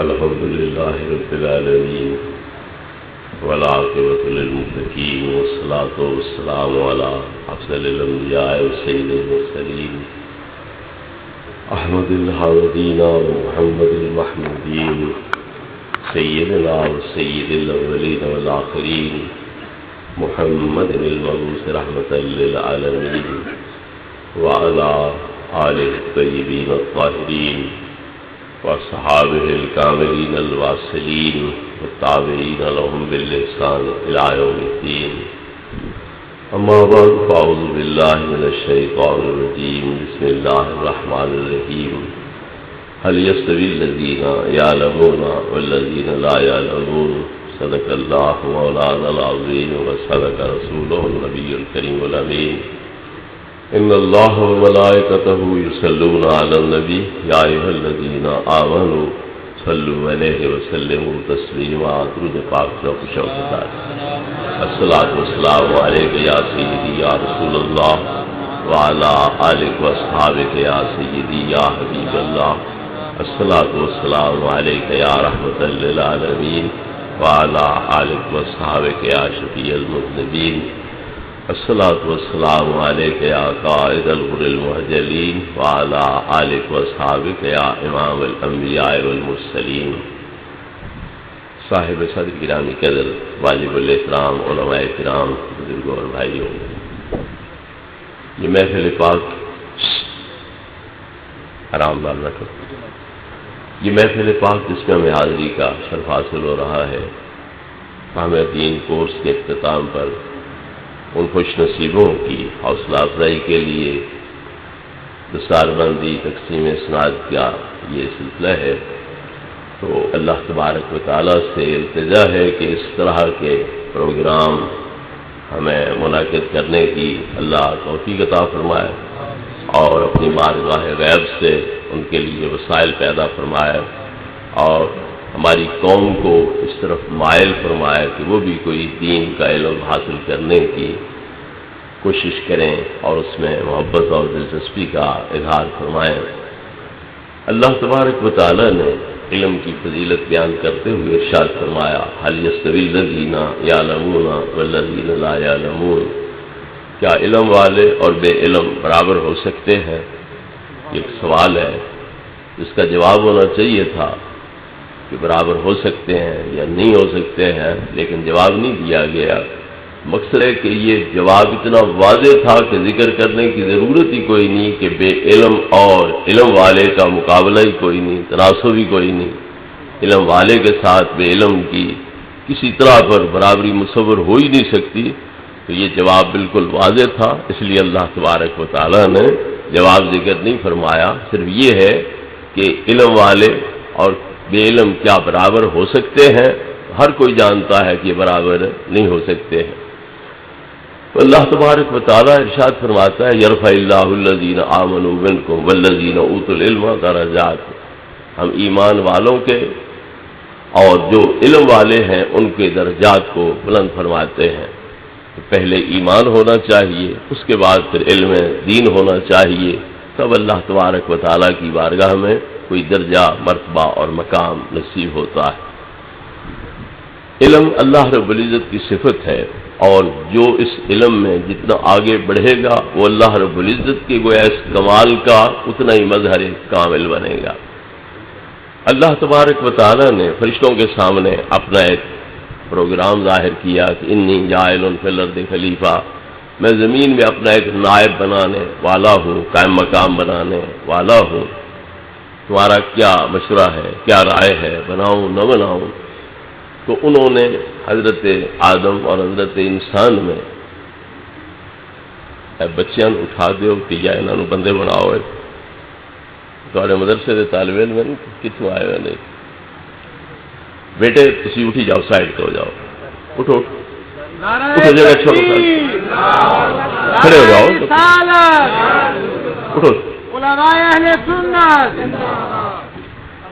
الحمد لله رب العالمين والعاقبة للمتقين والصلاة والسلام على أفضل الأنبياء وسيد المرسلين أحمد الحامدين ومحمد المحمودين سيدنا وسيد الأولين والآخرين محمد المبعوث رحمة للعالمين وعلى آله الطيبين الطاهرين وصحابه الكاملين الواصلين والتابعين لهم بالإحسان إلى يوم الدين. أما بعد فأعوذ بالله من الشيطان الرجيم. بسم الله الرحمن الرحيم. هل يستوي الذين يعلمون والذين لا يعلمون؟ صدق الله مولانا العظيم وصدق رسوله النبي الكريم الأمين. إن الله وملائكته يصلون على النبي يا أيها الذين آمنوا صلوا عليه وسلموا تسليما. درود پاک ذوق شوق دار. الصلاة والسلام عليك يا سيدي يا رسول الله وعلى آلك وأصحابك يا سيدي يا حبيب الله. الصلاة والسلام عليك يا رحمة للعالمين وعلى آلك وأصحابك يا شفيع المذنبين. الصلاة والسلام عليك يا قائد الغر المهجلين وعلى آلك وأصحابك يا إمام الأنبياء والمرسلين. صاحب صدر گرامی قدر واجب الاحترام علماء کرام بزرگوں اور بھائیوں، یہ محفل پاک آرام دار رکھو. یہ محفل پاک جس میں ہمیں حاضری کا شرف حاصل ہو رہا ہے، ہمیں دین کورس کے اختتام پر ان خوش نصیبوں کی حوصلہ افزائی کے لیے دستار بندی تقسیم اسناد کا یہ سلسلہ ہے. تو اللہ تبارک و تعالیٰ سے التجا ہے کہ اس طرح کے پروگرام ہمیں منعقد کرنے کی اللہ توفیق عطا فرمائے اور اپنی بارگاہ غیب سے ان کے لیے وسائل پیدا فرمائے اور ہماری قوم کو اس طرف مائل فرمائے کہ وہ بھی کوئی دین کا علم حاصل کرنے کی کوشش کریں اور اس میں محبت اور دلچسپی کا اظہار فرمائیں. اللہ تبارک و تعالیٰ نے علم کی فضیلت بیان کرتے ہوئے ارشاد فرمایا هل يستوي الذين يعلمون والذين لا يعلمون؟ کیا علم والے اور بے علم برابر ہو سکتے ہیں؟ ایک سوال ہے جس کا جواب ہونا چاہیے تھا کہ برابر ہو سکتے ہیں یا نہیں ہو سکتے ہیں، لیکن جواب نہیں دیا گیا. مقصد ہے کہ یہ جواب اتنا واضح تھا کہ ذکر کرنے کی ضرورت ہی کوئی نہیں کہ بے علم اور علم والے کا مقابلہ ہی کوئی نہیں، تناسب ہی کوئی نہیں. علم والے کے ساتھ بے علم کی کسی طرح پر برابری مصور ہو ہی نہیں سکتی. تو یہ جواب بالکل واضح تھا، اس لیے اللہ تبارک و تعالیٰ نے جواب ذکر نہیں فرمایا. صرف یہ ہے کہ علم والے اور بے علم کیا برابر ہو سکتے ہیں؟ ہر کوئی جانتا ہے کہ یہ برابر نہیں ہو سکتے ہیں. تو اللہ تبارک و تعالیٰ ارشاد فرماتا ہے یرفع اللہ الذین آمنوا منکم والذین اوتوا العلم درجات. ہم ایمان والوں کے اور جو علم والے ہیں ان کے درجات کو بلند فرماتے ہیں. تو پہلے ایمان ہونا چاہیے، اس کے بعد پھر علم دین ہونا چاہیے، تب اللہ تبارک و تعالیٰ کی بارگاہ میں کوئی درجہ مرتبہ اور مقام نصیب ہوتا ہے. علم اللہ رب العزت کی صفت ہے اور جو اس علم میں جتنا آگے بڑھے گا وہ اللہ رب العزت کے گویا اس کمال کا اتنا ہی مظہر کامل بنے گا. اللہ تبارک و تعالیٰ نے فرشتوں کے سامنے اپنا ایک پروگرام ظاہر کیا کہ انی جاعل فی الارض خلیفہ، میں زمین میں اپنا ایک نائب بنانے والا ہوں، قائم مقام بنانے والا ہوں. تمہارا کیا مشورہ ہے، کیا رائے ہے، بناؤں نہ بناؤں؟ تو انہوں نے حضرت آدم اور حضرت انسان میں بچیاں اٹھا دیو کہ یا انہوں بندے بناؤ. تھوڑے مدرسے کے طالب علم کتوں آئے ہوئے نہیں بیٹے، تسی اٹھی جاؤ، سائڈ تو ہو جاؤ، اٹھو اٹھو، جگہ چھوڑو، کھڑے ہو جاؤ، اٹھو.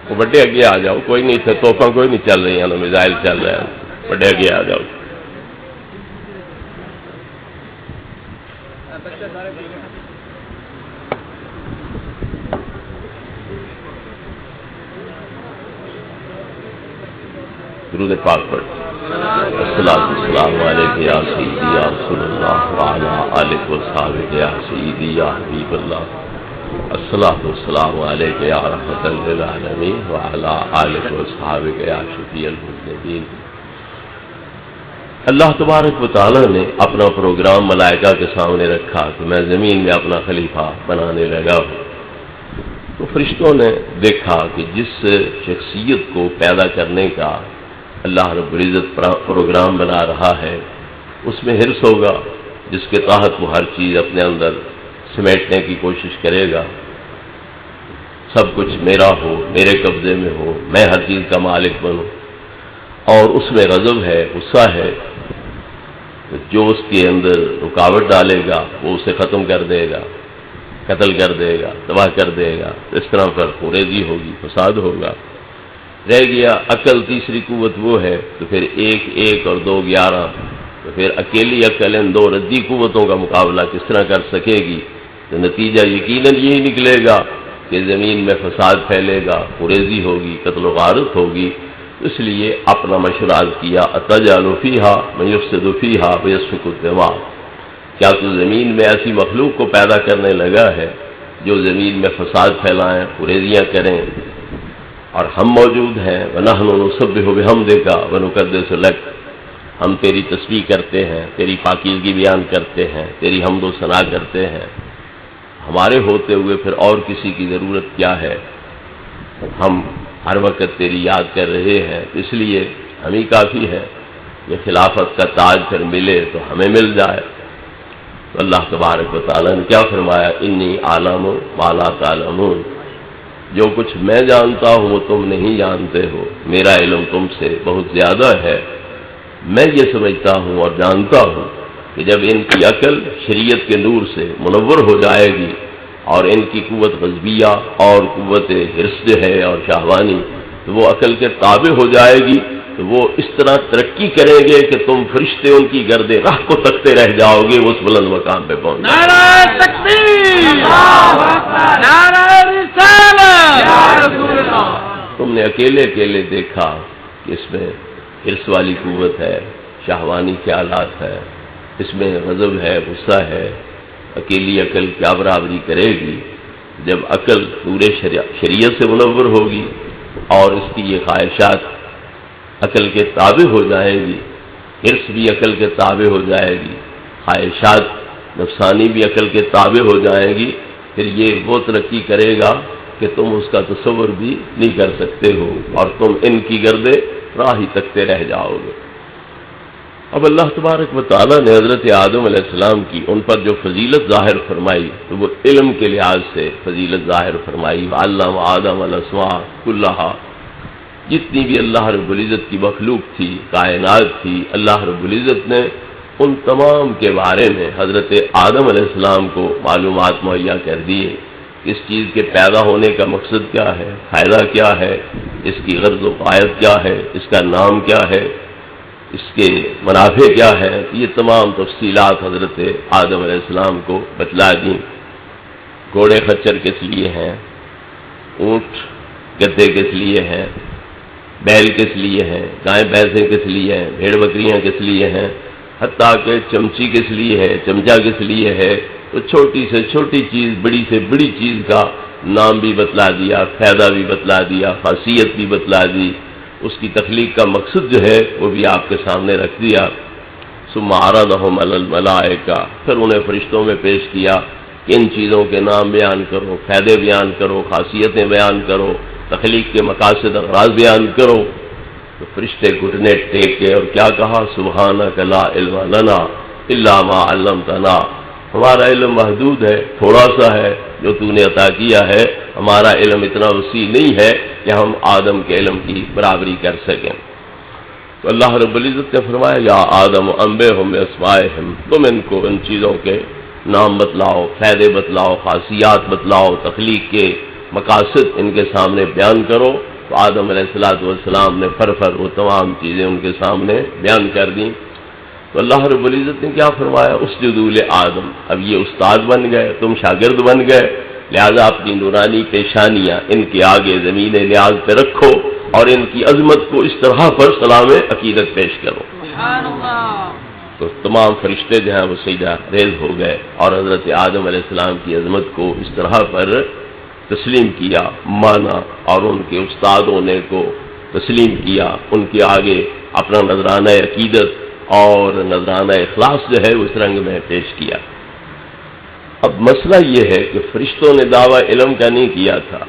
وہ بڑے اگے آ جاؤ، کوئی نہیں تھے توفاں کوئی نہیں چل رہی ہیں، میزائل چل رہے ہیں، بڑے اگے آ جاؤ. درود پاک پڑھ. الصلاۃ والسلام علیک یا سیدی یا رسول اللہ وعلی آلک و صحابک یا سیدی یا حبیب اللہ. الصلاۃ والسلام علیک یا رحمۃ للعالمین وعلی آلک و صحابک یا شفیع المذنبین. اللہ تبارک و تعالیٰ نے اپنا پروگرام ملائکہ کے سامنے رکھا کہ میں زمین میں اپنا خلیفہ بنانے لگا ہوں. تو فرشتوں نے دیکھا کہ جس شخصیت کو پیدا کرنے کا اللہ رب العزت پروگرام بنا رہا ہے اس میں حرص ہوگا، جس کے تحت وہ ہر چیز اپنے اندر سمیٹنے کی کوشش کرے گا. سب کچھ میرا ہو، میرے قبضے میں ہو، میں ہر چیز کا مالک بنوں. اور اس میں غضب ہے، غصہ ہے. جو اس کے اندر رکاوٹ ڈالے گا وہ اسے ختم کر دے گا، قتل کر دے گا، تباہ کر دے گا. اس طرح پر خوریزی ہوگی، فساد ہوگا. رہ گیا عقل، تیسری قوت وہ ہے. تو پھر ایک اور 2 11. تو پھر اکیلی عقل ان 2 ردی قوتوں کا مقابلہ کس طرح کر سکے گی؟ تو نتیجہ یقیناً یہی نکلے گا کہ زمین میں فساد پھیلے گا، خوریزی ہوگی، قتل و غارت ہوگی. اس لیے اپنا مشورہ کیا اتجعل فیہا من یفسد فیہا ویسفک الدماء. کیا تو زمین میں ایسی مخلوق کو پیدا کرنے لگا ہے جو زمین میں فساد پھیلائیں، خوریزیاں کریں، اور ہم موجود ہیں. وَنَحْنُ نُسَبِّحُ بِحَمْدِكَ وَنُقَدِّسُ لَكَ. ہم تیری تسبیح کرتے ہیں، تیری پاکیزگی بیان کرتے ہیں، تیری حمد و ثنا کرتے ہیں. ہمارے ہوتے ہوئے پھر اور کسی کی ضرورت کیا ہے؟ ہم ہر وقت تیری یاد کر رہے ہیں، اس لیے ہم ہی کافی ہے. یہ خلافت کا تاج پھر ملے تو ہمیں مل جائے. تو اللہ تبارک و تعالیٰ نے کیا فرمایا؟ انی اعلم ما لا تعلمون. جو کچھ میں جانتا ہوں وہ تم نہیں جانتے ہو. میرا علم تم سے بہت زیادہ ہے. میں یہ سمجھتا ہوں اور جانتا ہوں کہ جب ان کی عقل شریعت کے نور سے منور ہو جائے گی اور ان کی قوت غضبیہ اور قوت حرص جو ہے اور شہوانی تو وہ عقل کے تابع ہو جائے گی، تو وہ اس طرح ترقی کریں گے کہ تم فرشتے ان کی گرد راہ کو تکتے رہ جاؤ گے، وہ اس بلند مقام پہ پہنچ جائے. نعرہ تکبیر، نعرہ رسالت. تم نے اکیلے دیکھا کہ اس میں حرص والی قوت ہے، شہوانی خیالات ہے، اس میں غضب ہے، غصہ ہے. اکیلی عقل کیا برابری کرے گی؟ جب عقل پورے شریعت سے منور ہوگی اور اس کی یہ خواہشات عقل کے تابع ہو جائے گی، حرص بھی عقل کے تابع ہو جائے گی، خواہشات نفسانی بھی عقل کے تابع ہو جائیں گی، پھر یہ وہ ترقی کرے گا کہ تم اس کا تصور بھی نہیں کر سکتے ہو اور تم ان کی گردے راہ ہی تکتے رہ جاؤ گے. اب اللہ تبارک و تعالیٰ نے حضرت آدم علیہ السلام کی ان پر جو فضیلت ظاہر فرمائی تو وہ علم کے لحاظ سے فضیلت ظاہر فرمائی. وَعَلَّمَ آدَمَ الْأَسْمَاءَ كُلَّهَا. جتنی بھی اللہ رب العزت کی مخلوق تھی، کائنات تھی، اللہ رب العزت نے ان تمام کے بارے میں حضرت آدم علیہ السلام کو معلومات مہیا کر دیے. اس چیز کے پیدا ہونے کا مقصد کیا ہے، فائدہ کیا ہے، اس کی غرض و غایت کیا ہے، اس کا نام کیا ہے، اس کے منافع کیا ہے. یہ تمام تفصیلات حضرت آدم علیہ السلام کو بتلا دیں. گھوڑے خچر کس لیے ہیں، اونٹ گدھے کس لیے ہیں، بیل کس لیے ہیں، گائے بھینسیں کس لیے ہیں، بھیڑ بکریاں کس لیے ہیں، حتیٰ کہ چمچی کس لیے ہے، چمچا کس لیے ہے. تو چھوٹی سے چھوٹی چیز، بڑی سے بڑی چیز کا نام بھی بتلا دیا، فائدہ بھی بتلا دیا، خاصیت بھی بتلا دی. اس کی تخلیق کا مقصد جو ہے وہ بھی آپ کے سامنے رکھ دیا. ثم عرضهم علی الملائکہ. پھر انہیں فرشتوں میں پیش کیا کہ ان چیزوں کے نام بیان کرو، فائدے بیان کرو، خاصیتیں بیان کرو، تخلیق کے مقاصد اغراض بیان کرو. تو فرشتے گھٹنے ٹیک کے اور کیا کہا؟ سبحانک لا علم لنا الا ما علمتنا. ہمارا علم محدود ہے، تھوڑا سا ہے جو تو نے عطا کیا ہے. ہمارا علم اتنا وسیع نہیں ہے کہ ہم آدم کے علم کی برابری کر سکیں. تو اللہ رب العزت نے فرمایا یا آدم انبئہم باسمائہم. تم ان کو ان چیزوں کے نام بتلاؤ، فائدے بتلاؤ، خاصیات بتلاؤ، تخلیق کے مقاصد ان کے سامنے بیان کرو. تو آدم علیہ السلام نے فر وہ تمام چیزیں ان کے سامنے بیان کر دیں. تو اللہ رب العزت نے کیا فرمایا؟ اسجدوا لآدم. اب یہ استاد بن گئے، تم شاگرد بن گئے، لہذا اپنی نورانی پیشانیاں ان کے آگے زمین نیاز پہ رکھو اور ان کی عظمت کو اس طرح پر سلام عقیدت پیش کرو۔ تو تمام فرشتے جو ہیں وہ سجدہ ریز ہو گئے اور حضرت آدم علیہ السلام کی عظمت کو اس طرح پر تسلیم کیا، مانا، اور ان کے استادوں نے کو تسلیم کیا، ان کے آگے اپنا نذرانہ عقیدت اور نذرانہ اخلاص جو ہے اس رنگ میں پیش کیا۔ اب مسئلہ یہ ہے کہ فرشتوں نے دعویٰ علم کا نہیں کیا تھا،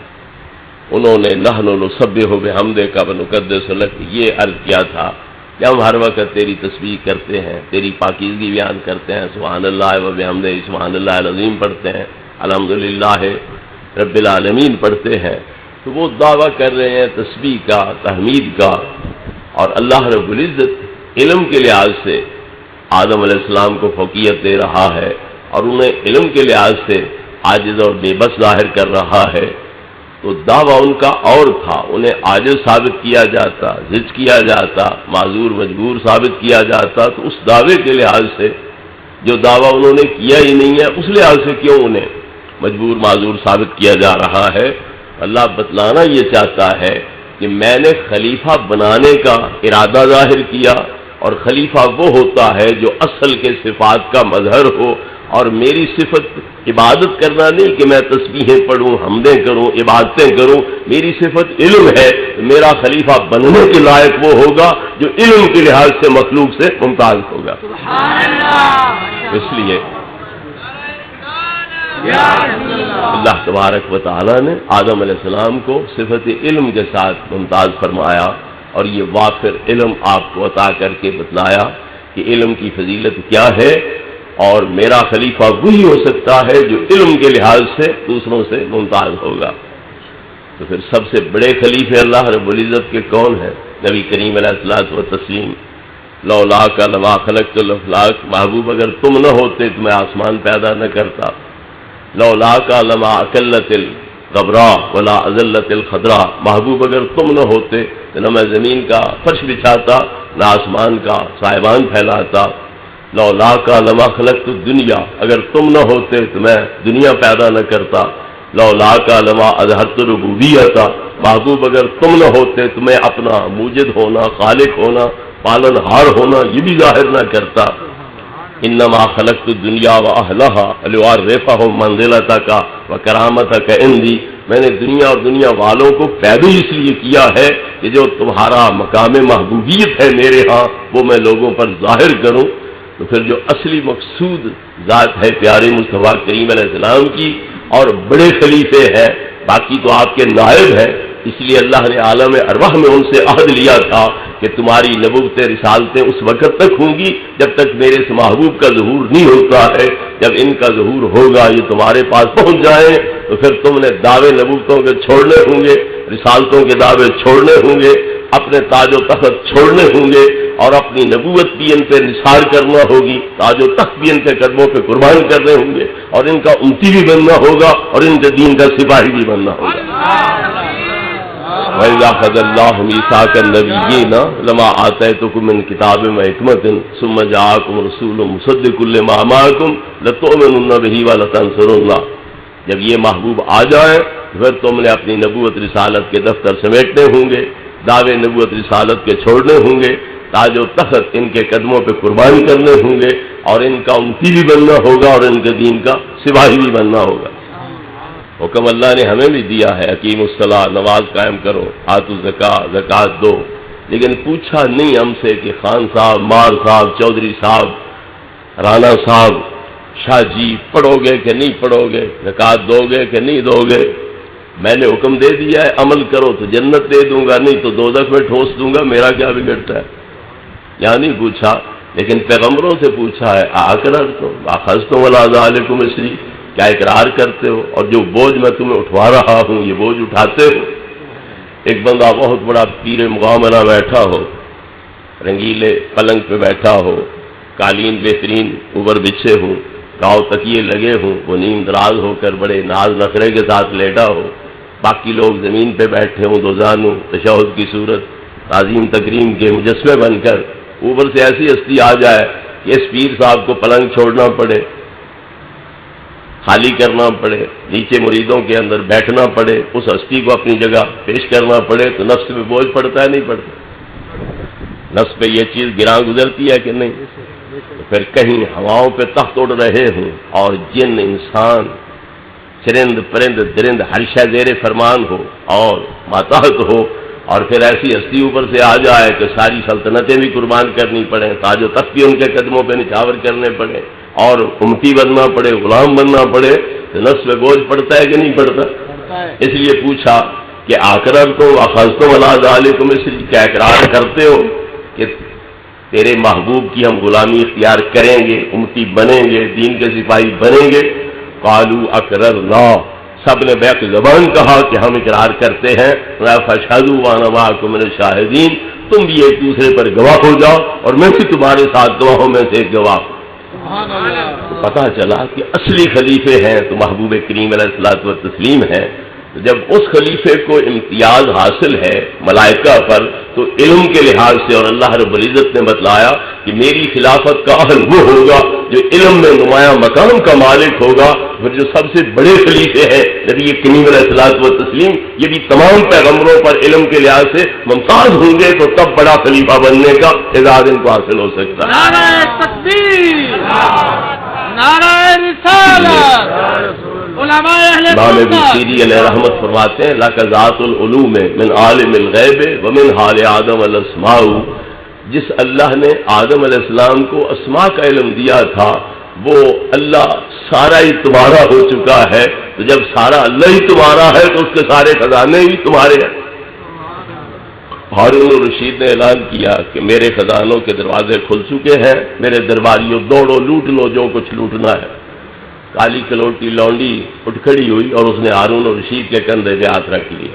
انہوں نے نحن نسبح بحمدک ونقدس لک یہ عرض کیا تھا کہ ہم ہر وقت تیری تسبیح کرتے ہیں، تیری پاکیزگی بیان کرتے ہیں، سبحان اللہ و بحمدہ، سبحان اللہ العظیم پڑھتے ہیں، الحمدللہ رب العالمین پڑھتے ہیں۔ تو وہ دعویٰ کر رہے ہیں تسبیح کا، تحمید کا، اور اللہ رب العزت علم کے لحاظ سے آدم علیہ السلام کو فوقیت دے رہا ہے اور انہیں علم کے لحاظ سے عاجز اور بے بس ظاہر کر رہا ہے۔ تو دعویٰ ان کا اور تھا، انہیں عاجز ثابت کیا جاتا، ضد کیا جاتا، معذور مجبور ثابت کیا جاتا، تو اس دعوے کے لحاظ سے جو دعویٰ انہوں نے کیا ہی نہیں ہے اس لحاظ سے کیوں انہیں مجبور معذور ثابت کیا جا رہا ہے؟ اللہ بتلانا یہ چاہتا ہے کہ میں نے خلیفہ بنانے کا ارادہ ظاہر کیا، اور خلیفہ وہ ہوتا ہے جو اصل کے صفات کا مظہر ہو، اور میری صفت عبادت کرنا نہیں کہ میں تسبیحیں پڑھوں، حمدیں کروں، عبادتیں کروں، میری صفت علم ہے۔ میرا خلیفہ بننے کے لائق وہ ہوگا جو علم کے لحاظ سے مخلوق سے ممتاز ہوگا۔ اس لیے اللہ تبارک و تعالیٰ نے آدم علیہ السلام کو صفت علم کے ساتھ ممتاز فرمایا، اور یہ وافر علم آپ کو عطا کر کے بتلایا کہ علم کی فضیلت کیا ہے، اور میرا خلیفہ وہی ہو سکتا ہے جو علم کے لحاظ سے دوسروں سے ممتاز ہوگا۔ تو پھر سب سے بڑے خلیفے اللہ رب العزت کے کون ہیں؟ نبی کریم علیہ الصلوۃ والتسلیم۔ لولاک لما خلقت الافلاک، محبوب اگر تم نہ ہوتے تو میں آسمان پیدا نہ کرتا۔ لولاک لما اکلت الغبراء ولا اذلت الخضراء، محبوب اگر تم نہ ہوتے تو نہ میں زمین کا فرش بچھاتا، نہ آسمان کا سائبان پھیلاتا۔ لولاک لما خلقت الدنیا، اگر تم نہ ہوتے تو میں دنیا پیدا نہ کرتا۔ لولاک لما اظہرت الربوبیۃ، محبوب اگر تم نہ ہوتے تو میں اپنا موجد ہونا، خالق ہونا، پالن ہار ہونا یہ بھی ظاہر نہ کرتا۔ انما خلقت الدنیا واہلھا لأعرفھم منزلتک وکرامتک عندی، میں نے دنیا اور دنیا والوں کو پیدا اس لیے کیا ہے کہ جو تمہارا مقام محبوبیت ہے میرے ہاں وہ میں لوگوں پر ظاہر کروں۔ تو پھر جو اصلی مقصود ذات ہے پیارے مصطفیٰ کریم علیہ السلام کی، اور بڑے خلیفے ہیں، باقی تو آپ کے نائب ہیں، اس لیے اللہ نے عالم ارواح میں ان سے عہد لیا تھا کہ تمہاری نبوتیں رسالتیں اس وقت تک ہوں گی جب تک میرے اس محبوب کا ظہور نہیں ہوتا ہے۔ جب ان کا ظہور ہوگا، یہ تمہارے پاس پہنچ جائیں، تو پھر تم نے دعوے نبوتوں کے چھوڑنے ہوں گے، رسالتوں کے دعوے چھوڑنے ہوں گے، اپنے تاج و تخت چھوڑنے ہوں گے، اور اپنی نبوت بھی ان پہ نثار کرنا ہوگی، تاج و تخت بھی ان کے قدموں پہ قربان کرنے ہوں گے، اور ان کا امتی بھی بننا ہوگا، اور ان کے دین کا سپاہی بھی بننا ہوگا۔ وَإِذَا أَخَذَ اللَّهُ مِيثَاقَ النَّبِيِّينَ لَمَا آتَيْتُكُم مِّن كِتَابٍ وَحِكْمَةٍ ثُمَّ جَاءَكُمْ رَسُولٌ مُصَدِّقٌ لِّمَا مَعَكُمْ لَتُؤْمِنُنَّ بِهِ وَلَتَنصُرُنَّهُ، جب یہ محبوب آ جائیں پھر تم نے اپنی نبوت رسالت کے دفتر سمیٹنے ہوں گے، دعوے نبوت رسالت کے چھوڑنے ہوں گے، تاج و تخت ان کے قدموں پہ قربان کرنے ہوں گے، اور ان کا امتی بھی بننا ہوگا، اور ان کے دین کا سپاہی بھی بننا ہوگا۔ حکم اللہ نے ہمیں بھی دیا ہے اقیم الصلاۃ، نماز قائم کرو، آتوا الزکوٰۃ، زکوٰۃ دو، لیکن پوچھا نہیں ہم سے کہ خان صاحب، مار صاحب، چودھری صاحب، رانا صاحب، شاہ جی پڑھو گے کہ نہیں پڑھو گے، زکوٰۃ دو گے کہ نہیں دو گے؟ میں نے حکم دے دیا ہے عمل کرو تو جنت دے دوں گا، نہیں تو دوزخ میں ٹھوس دوں گا، میرا کیا بگڑتا ہے؟ یہاں نہیں پوچھا، لیکن پیغمبروں سے پوچھا ہے اقررتم واخذتم علی ذلکم اصری، کیا اقرار کرتے ہو اور جو بوجھ میں تمہیں اٹھوا رہا ہوں یہ بوجھ اٹھاتے ہو؟ ایک بندہ بہت بڑا پیر مغامرہ بیٹھا ہو، رنگیلے پلنگ پہ بیٹھا ہو، قالین بہترین اوپر بچھے ہوں، گاؤں تکیے لگے ہوں، وہ نیند دراز ہو کر بڑے ناز نخرے کے ساتھ لیٹا ہو، باقی لوگ زمین پہ بیٹھے ہوں، دو زانو تشہد کی صورت، تعظیم تکریم کے مجسمے بن کر، اوپر سے ایسی ہستی آ جائے کہ اس پیر صاحب کو پلنگ چھوڑنا پڑے، خالی کرنا پڑے، نیچے مریدوں کے اندر بیٹھنا پڑے، اس ہستی کو اپنی جگہ پیش کرنا پڑے، تو نفس پہ بوجھ پڑتا ہے نہیں پڑتا؟ نفس پہ یہ چیز گراں گزرتی ہے کہ نہیں؟ پھر کہیں ہواؤں پہ تخت اڑ رہے ہوں اور جن انسان چرند پرند درند ہر شے زیر فرمان ہو اور ماتحت ہو، اور پھر ایسی ہستی اوپر سے آ جائے کہ ساری سلطنتیں بھی قربان کرنی پڑیں، تاج و تخت بھی ان کے قدموں پہ نچھاور کرنے پڑے اور امتی بننا پڑے، غلام بننا پڑے، تو نفس پہ بوجھ پڑتا ہے کہ نہیں پڑتا؟ اس لیے پوچھا کہ اقررتم واخذتم علی ذلکم، اس لیے کیا اقرار کرتے ہو کہ تیرے محبوب کی ہم غلامی اختیار کریں گے، امتی بنیں گے، دین کے سپاہی بنیں گے؟ قالوا اقررنا، سب نے بیک زبان کہا کہ ہم اقرار کرتے ہیں، فاشهدوا وانا معكم من الشاهدين، تم بھی ایک دوسرے پر گواہ ہو جاؤ اور میں بھی تمہارے ساتھ گواہوں میں سے ایک گواہ ہوں۔ پتہ چلا کہ اصلی خلیفے ہیں تو محبوب کریم علیہ الصلوۃ والتسلیم ہیں۔ جب اس خلیفے کو امتیاز حاصل ہے ملائکہ پر، تو علم کے لحاظ سے، اور اللہ رب العزت نے بتلایا کہ میری خلافت کا اہل وہ ہوگا جو علم میں نمایاں مقام کا مالک ہوگا، پھر جو سب سے بڑے خلیفے ہیں نبی کریم علیہ الصلوۃ والتسلیم، یہ بھی تمام پیغمبروں پر علم کے لحاظ سے ممتاز ہوں گے، تو تب بڑا خلیفہ بننے کا اعزاز ان کو حاصل ہو سکتا ہے۔ نعرہ تکبیر، نعرہ رسالت، علماء اہل امام ابن سنت سیری علیہ رحمت فرماتے ہیں لَكَ ذَاتُ الْعُلُومِ مِنْ عَالِمِ الْغَيْبِ وَمِنْ حَالِ آدَمَ الْأَسْمَاءُ، جس اللہ نے آدم علیہ السلام کو اسماء کا علم دیا تھا، وہ اللہ سارا ہی تمہارا ہو چکا ہے، تو جب سارا اللہ ہی تمہارا ہے تو اس کے سارے خزانے بھی تمہارے ہیں۔ ہارون الرشید نے اعلان کیا کہ میرے خزانوں کے دروازے کھل چکے ہیں، میرے درباریوں دوڑو لوٹ لو جو کچھ لوٹنا ہے۔ کالی کلوٹی لونڈی اٹھ کھڑی ہوئی اور اس نے ہارون الرشید کے کندھے پہ ہاتھ رکھ لیا۔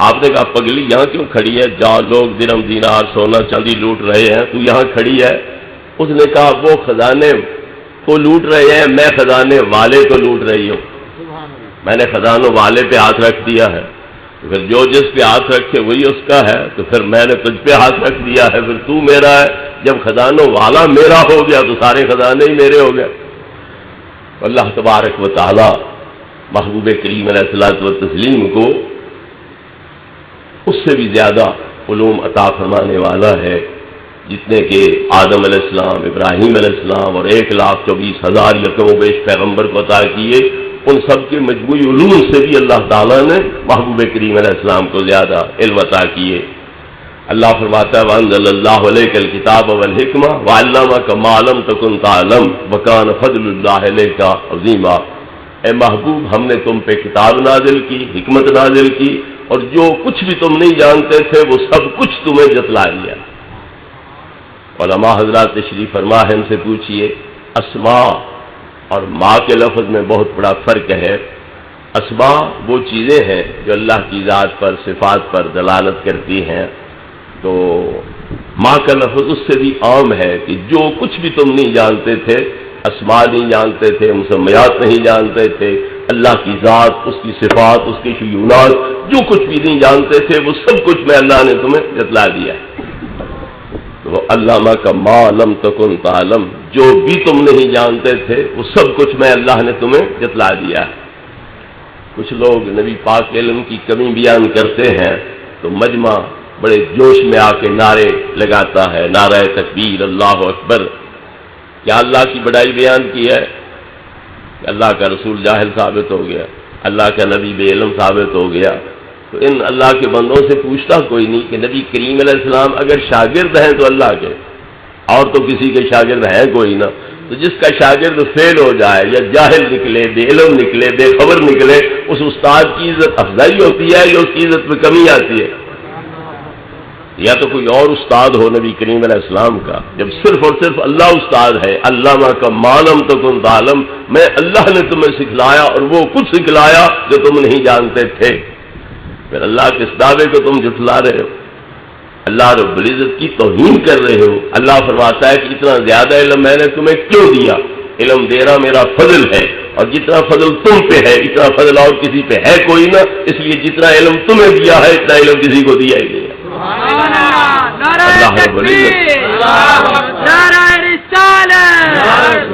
آپ نے کہا پگلی یہاں کیوں کھڑی ہے؟ جہاں لوگ درم دینار سونا چاندی لوٹ رہے ہیں تو یہاں کھڑی ہے؟ اس نے کہا وہ خزانے کو لوٹ رہے ہیں، میں خزانے والے کو لوٹ رہی ہوں، میں نے خزانوں والے پہ ہاتھ رکھ دیا ہے، تو پھر جو جس پہ ہاتھ رکھے وہی اس کا ہے، تو پھر میں نے تجھ پہ ہاتھ رکھ دیا ہے، پھر تو میرا ہے۔ جب خزانوں والا میرا ہو گیا تو سارے خزانے ہی میرے ہو گئے۔ اللہ تبارک و تعالی محبوب کریم علیہ الصلوۃ والتسلیم کو اس سے بھی زیادہ علوم عطا فرمانے والا ہے، جتنے کہ آدم علیہ السلام، ابراہیم علیہ السلام اور 1,24,000 یکم و بیش پیغمبر کو عطا کیے، ان سب کے مجموعی علوم سے بھی اللہ تعالیٰ نے محبوب کریم علیہ السلام کو زیادہ علم عطا کیے۔ اللہ فرماتا ہے وَأَنزَلَ اللَّهُ عَلَيْكَ الْكِتَابَ وَالْحِكْمَةَ وَعَلَّمَكَ مَا لَمْ تَكُنْ تَعْلَمْ وَكَانَ فَضْلُ اللَّهِ عَلَيْكَ عَظِيمًا، اے محبوب ہم نے تم پہ کتاب نازل کی، حکمت نازل کی، اور جو کچھ بھی تم نہیں جانتے تھے وہ سب کچھ تمہیں جتلا دیا۔ علماء حضرات تشریف فرما ہے، ان سے پوچھئے اسماء اور ماں کے لفظ میں بہت بڑا فرق ہے۔ اسماء وہ چیزیں ہیں جو اللہ کی ذات پر، صفات پر دلالت کرتی ہیں، تو ماں کا لفظ اس سے بھی عام ہے کہ جو کچھ بھی تم نہیں جانتے تھے، اسماء نہیں جانتے تھے، مسمیات نہیں جانتے تھے، اللہ کی ذات، اس کی صفات، اس کی شیونات، جو کچھ بھی نہیں جانتے تھے وہ سب کچھ میں اللہ نے تمہیں جتلا دیا ہے۔ تو علامہ کا ما لم تکن تعلم، جو بھی تم نہیں جانتے تھے وہ سب کچھ میں اللہ نے تمہیں جتلا دیا ہے۔ کچھ لوگ نبی پاک کے علم کی کمی بیان کرتے ہیں تو مجمع بڑے جوش میں آ کے نعرے لگاتا ہے، نعرہ تکبیر، اللہ اکبر۔ کیا اللہ کی بڑائی بیان کی ہے کہ اللہ کا رسول جاہل ثابت ہو گیا، اللہ کا نبی بے علم ثابت ہو گیا؟ تو ان اللہ کے بندوں سے پوچھتا کوئی نہیں کہ نبی کریم علیہ السلام اگر شاگرد ہیں تو اللہ کے، اور تو کسی کے شاگرد ہیں کوئی نہ، تو جس کا شاگرد فیل ہو جائے یا جاہل نکلے، بے علم نکلے، بے خبر نکلے، اس استاد کی عزت افزائی ہوتی ہے یا اس کی عزت میں کمی آتی ہے؟ یا تو کوئی اور استاد ہو نبی کریم علیہ السلام کا، جب صرف اور صرف اللہ استاد ہے۔ علامہ کا ما لم تکن تعلم، میں اللہ نے تمہیں سکھلایا اور وہ کچھ سکھلایا جو تم نہیں جانتے تھے، پھر اللہ کے اس دعوے کو تم جھٹلا رہے ہو، اللہ رب العزت کی توہین کر رہے ہو۔ اللہ فرماتا ہے کہ اتنا زیادہ علم میں نے تمہیں کیوں دیا؟ علم دینا میرا فضل ہے، اور جتنا فضل تم پہ ہے اتنا فضل اور کسی پہ ہے کوئی نہ، اس لیے جتنا علم تمہیں دیا ہے اتنا علم کسی کو دیا ہی نہیں ہے۔ نعرہ تکبیر، نعرہ رسالت،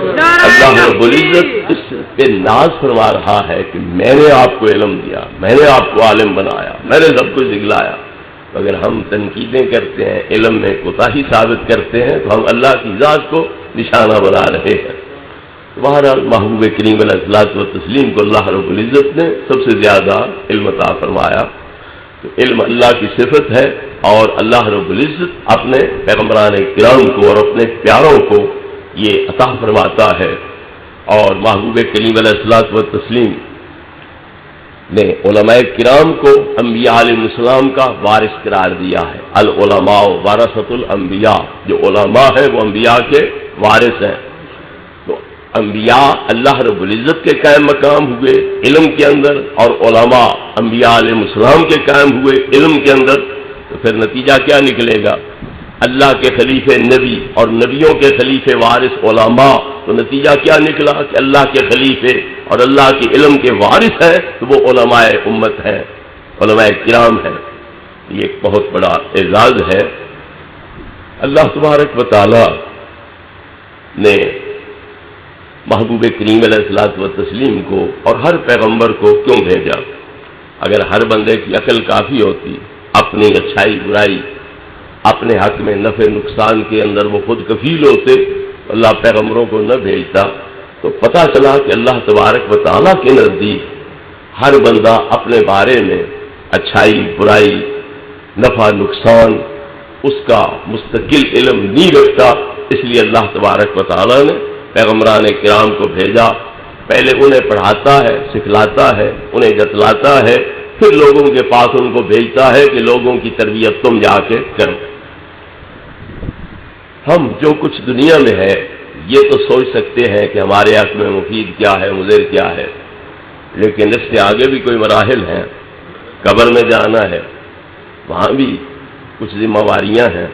اللہ رب العزت اس پہ ناز فرما رہا ہے کہ میں نے آپ کو علم دیا، میں نے آپ کو عالم بنایا، میں نے سب کچھ دکھلایا۔ اگر ہم تنقیدیں کرتے ہیں، علم میں کوتاہی ثابت کرتے ہیں، تو ہم اللہ کی ذات کو نشانہ بنا رہے ہیں۔ بہرحال محبوب کریم علیہ الصلوۃ والتسلیم کو اللہ رب العزت نے سب سے زیادہ علم عطا فرمایا۔ تو علم اللہ کی صفت ہے، اور اللہ رب العزت اپنے پیغمبران کرام کو اور اپنے پیاروں کو یہ عطا فرماتا ہے۔ اور محبوب کریم علیہ الصلوۃ والتسلیم نے علماء کرام کو انبیاء علیہ السلام کا وارث قرار دیا ہے۔ العلماء ورثۃ الانبیاء، جو علماء ہیں وہ انبیاء کے وارث ہیں۔ تو انبیاء اللہ رب العزت کے قائم مقام ہوئے علم کے اندر، اور علماء انبیاء علیہ السلام کے قائم ہوئے علم کے اندر، تو پھر نتیجہ کیا نکلے گا؟ اللہ کے خلیفے نبی اور نبیوں کے خلیفے وارث علماء، تو نتیجہ کیا نکلا کہ اللہ کے خلیفے اور اللہ کے علم کے وارث ہیں تو وہ علماء امت ہیں، علماء کرام ہیں۔ یہ ایک بہت بڑا اعزاز ہے۔ اللہ تبارک و تعالی نے محبوب کریم علیہ الصلوۃ والتسلیم کو اور ہر پیغمبر کو کیوں بھیجا؟ اگر ہر بندے کی عقل کافی ہوتی، اپنی اچھائی برائی، اپنے حق میں نفع نقصان کے اندر وہ خود کفیل ہوتے، اللہ پیغمبروں کو نہ بھیجتا، تو پتہ چلا کہ اللہ تبارک و تعالیٰ کے نزدیک ہر بندہ اپنے بارے میں اچھائی برائی نفع نقصان اس کا مستقل علم نہیں رکھتا۔ اس لیے اللہ تبارک و تعالیٰ نے پیغمبران کرام کو بھیجا، پہلے انہیں پڑھاتا ہے، سکھلاتا ہے، انہیں جتلاتا ہے، پھر لوگوں کے پاس ان کو بھیجتا ہے کہ لوگوں کی تربیت تم جا کے کرو۔ ہم جو کچھ دنیا میں ہے یہ تو سوچ سکتے ہیں کہ ہمارے حق میں مفید کیا ہے، مضر کیا ہے، لیکن اس سے آگے بھی کوئی مراحل ہیں۔ قبر میں جانا ہے، وہاں بھی کچھ ذمہ واریاں ہیں،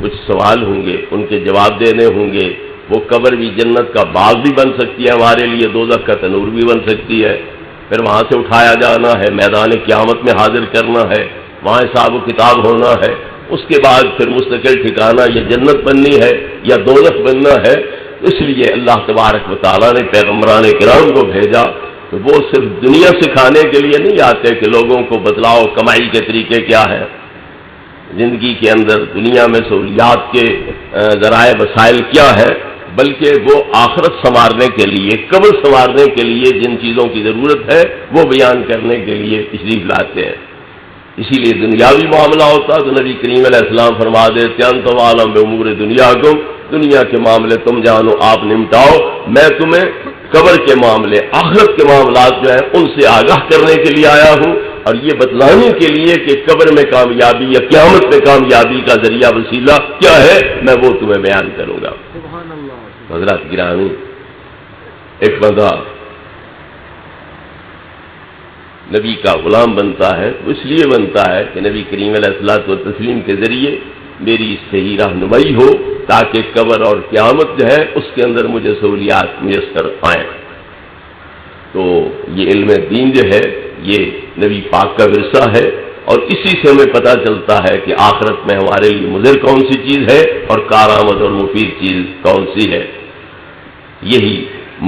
کچھ سوال ہوں گے، ان کے جواب دینے ہوں گے۔ وہ قبر بھی جنت کا باغ بھی بن سکتی ہے ہمارے لیے، دوزخ کا تنور بھی بن سکتی ہے۔ پھر وہاں سے اٹھایا جانا ہے، میدان قیامت میں حاضر کرنا ہے، وہاں حساب و کتاب ہونا ہے۔ اس کے بعد پھر مستقل ٹھکانہ یہ جنت بننی ہے یا دوزخ بننا ہے۔ اس لیے اللہ تبارک و تعالیٰ نے پیغمبران کرام کو بھیجا، تو وہ صرف دنیا سکھانے کے لیے نہیں آتے کہ لوگوں کو بتلاؤ کمائی کے طریقے کیا ہیں، زندگی کے اندر دنیا میں سہولیات کے ذرائع وسائل کیا ہے، بلکہ وہ آخرت سنوارنے کے لیے، قبر سنوارنے کے لیے جن چیزوں کی ضرورت ہے وہ بیان کرنے کے لیے تشریف لاتے ہیں۔ اسی لیے دنیاوی معاملہ ہوتا تو نبی کریم علیہ السلام فرما دیتے انتم عالم بامور دنیاکم، دنیا کے معاملے تم جانو، آپ نمٹاؤ، میں تمہیں قبر کے معاملے، آخرت کے معاملات جو ہیں ان سے آگاہ کرنے کے لیے آیا ہوں، اور یہ بتلانے کے لیے کہ قبر میں کامیابی یا قیامت میں کامیابی کا ذریعہ وسیلہ کیا ہے، میں وہ تمہیں بیان کروں گا۔ حضرات گرامی، ایک بندہ نبی کا غلام بنتا ہے تو اس لیے بنتا ہے کہ نبی کریم علیہ الصلوۃ والتسلیم کے ذریعے میری صحیح رہنمائی ہو، تاکہ قبر اور قیامت جو ہے اس کے اندر مجھے سہولیات میسر آئیں۔ تو یہ علم دین جو ہے یہ نبی پاک کا ورثہ ہے، اور اسی سے ہمیں پتہ چلتا ہے کہ آخرت میں ہمارے لیے مضر کون سی چیز ہے اور کارآمد اور مفید چیز کون سی ہے۔ یہی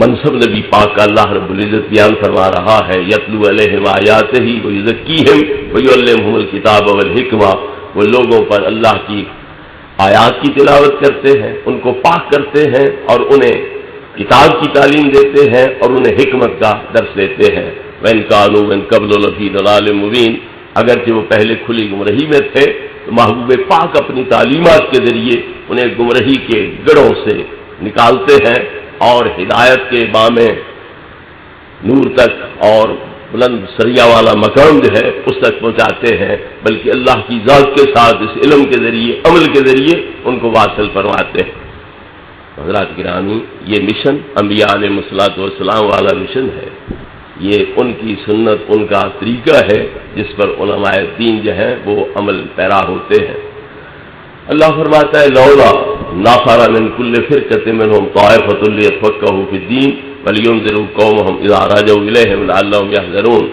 منصب نبی پاک کا اللہ رب العزت بیان فرما رہا ہے، یتلو علیہم آیاتہ ویزکیہم ویعلمہم الکتاب والحکمہ، وہ لوگوں پر اللہ کی آیات کی تلاوت کرتے ہیں، ان کو پاک کرتے ہیں، اور انہیں کتاب کی تعلیم دیتے ہیں، اور انہیں حکمت کا درس دیتے ہیں۔ وَإِن كَانُوا مِن قَبْلُ لَفِي ضَلَالٍ مُبِينٍ، اگرچہ وہ پہلے کھلی گمراہی میں تھے، تو محبوب پاک اپنی تعلیمات کے ذریعے انہیں گمراہی کے گڑھوں سے نکالتے ہیں اور ہدایت کے بام نور تک اور بلند سریہ والا مقام جو ہے اس تک پہنچاتے ہیں، بلکہ اللہ کی ذات کے ساتھ اس علم کے ذریعے، عمل کے ذریعے ان کو واصل فرماتے ہیں۔ حضرات گرامی، یہ مشن انبیاء علیہ الصلوۃ والسلام والا مشن ہے، یہ ان کی سنت، ان کا طریقہ ہے جس پر علماء دین جو ہیں وہ عمل پیرا ہوتے ہیں۔ اللہ فرماتا ہے لولا نفر من کل فرقۃ منهم طائفۃ لیتفقهوا فی الدین ولینذروا قومهم اذا رجعوا الیہم لعلهم یحذرون،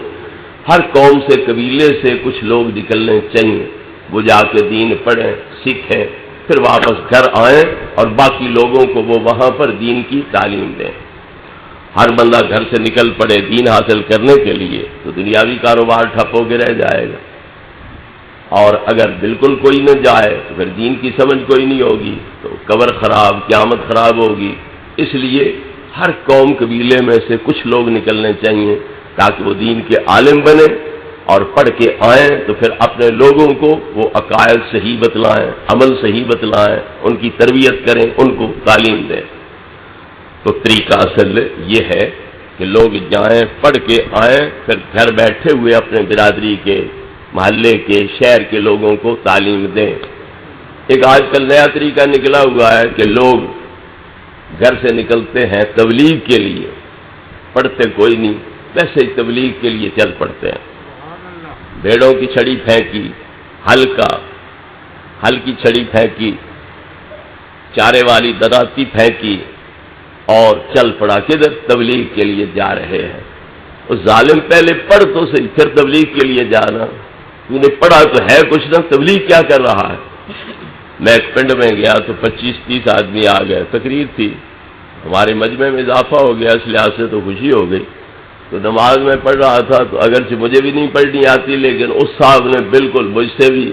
ہر قوم سے، قبیلے سے کچھ لوگ نکلنے چاہیے، وہ جا کے دین پڑھیں، سیکھیں، پھر واپس گھر آئیں اور باقی لوگوں کو وہ وہاں پر دین کی تعلیم دیں۔ ہر بندہ گھر سے نکل پڑے دین حاصل کرنے کے لیے تو دنیاوی کاروبار ٹھپ ہو کے رہ جائے گا، اور اگر بالکل کوئی نہ جائے تو پھر دین کی سمجھ کوئی نہیں ہوگی، تو قبر خراب، قیامت خراب ہوگی۔ اس لیے ہر قوم قبیلے میں سے کچھ لوگ نکلنے چاہیے تاکہ وہ دین کے عالم بنے اور پڑھ کے آئیں تو پھر اپنے لوگوں کو وہ عقائد صحیح بتلائیں، عمل صحیح بتلائیں، ان کی تربیت کریں، ان کو تعلیم دیں۔ تو طریقہ اصل یہ ہے کہ لوگ جائیں، پڑھ کے آئیں، پھر گھر بیٹھے ہوئے اپنے برادری کے، محلے کے، شہر کے لوگوں کو تعلیم دیں۔ ایک آج کل نیا طریقہ نکلا ہوا ہے کہ لوگ گھر سے نکلتے ہیں تبلیغ کے لیے، پڑھتے کوئی نہیں، ویسے ہی تبلیغ کے لیے چل پڑتے ہیں۔ بھیڑوں کی چھڑی پھینکی، ہل کی چھڑی پھینکی، چارے والی دراتی پھینکی اور چل پڑا، کدھر؟ تبلیغ کے لیے جا رہے ہیں۔ اس ظالم پہلے پڑھ تو صحیح، پھر تبلیغ کے لیے جانا، تو نے پڑھا تو ہے کچھ نہ، تبلیغ کیا کر رہا ہے؟ میں ایک پنڈ میں گیا تو 25-30 آدمی آ گئے، تقریر تھی، ہمارے مجمع میں اضافہ ہو گیا، اس لحاظ سے تو خوشی ہو گئی۔ تو نماز میں پڑھ رہا تھا تو اگرچہ مجھے بھی نہیں پڑھنی آتی، لیکن اس صاحب نے بالکل مجھ سے بھی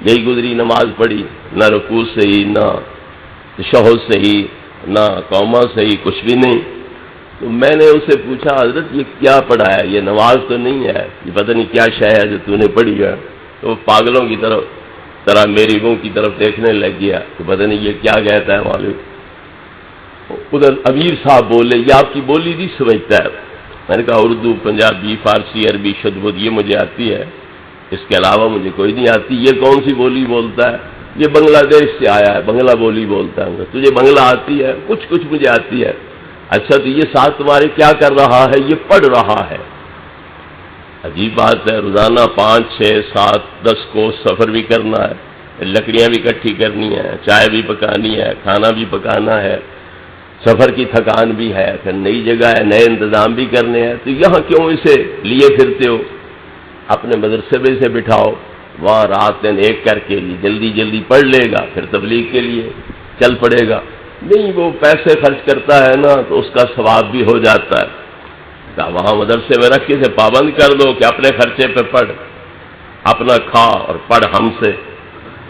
یہی گزری نماز پڑھی، نہ رکوع صحیح، نہ تشہد صحیح، نہ قوما صحیح، کچھ بھی نہیں۔ تو میں نے اسے پوچھا، حضرت یہ کیا پڑھا ہے؟ یہ نماز تو نہیں ہے، یہ پتہ نہیں کیا شے ہے جو تو نے پڑھی ہے۔ تو وہ پاگلوں کی طرح میری منہ کی طرف دیکھنے لگ گیا کہ پتہ نہیں یہ کیا کہتا ہے معلوم۔ ادھر امیر صاحب بولے، یہ آپ کی بولی نہیں سمجھتا ہے؟ میں نے کہا اردو، پنجابی، فارسی، عربی، شدبد یہ مجھے آتی ہے، اس کے علاوہ مجھے کوئی نہیں آتی۔ یہ کون سی بولی بولتا ہے؟ یہ بنگلہ دیش سے آیا ہے، بنگلہ بولی بولتا ہے۔ تجھے بنگلہ آتی ہے؟ کچھ مجھے آتی ہے۔ اچھا تو یہ ساتھ تمہارے کیا کر رہا ہے؟ یہ پڑھ رہا ہے۔ عجیب بات ہے، روزانہ 5، 6، 7، 10 کو سفر بھی کرنا ہے، لکڑیاں بھی اکٹھی کرنی ہے، چائے بھی پکانی ہے، کھانا بھی پکانا ہے، سفر کی تھکان بھی ہے، پھر نئی جگہ ہے، نئے انتظام بھی کرنے ہیں، تو یہاں کیوں اسے لیے پھرتے ہو؟ اپنے مدرسے میں سے بٹھاؤ، وہاں رات دن ایک کر کے جلدی پڑھ لے گا، پھر تبلیغ کے لیے چل پڑے گا۔ نہیں، وہ پیسے خرچ کرتا ہے نا تو اس کا ثواب بھی ہو جاتا ہے۔ وہاں مدرسے میں رکھ کے اسے پابند کر دو کہ اپنے خرچے پہ پڑھ، اپنا کھا اور پڑھ ہم سے،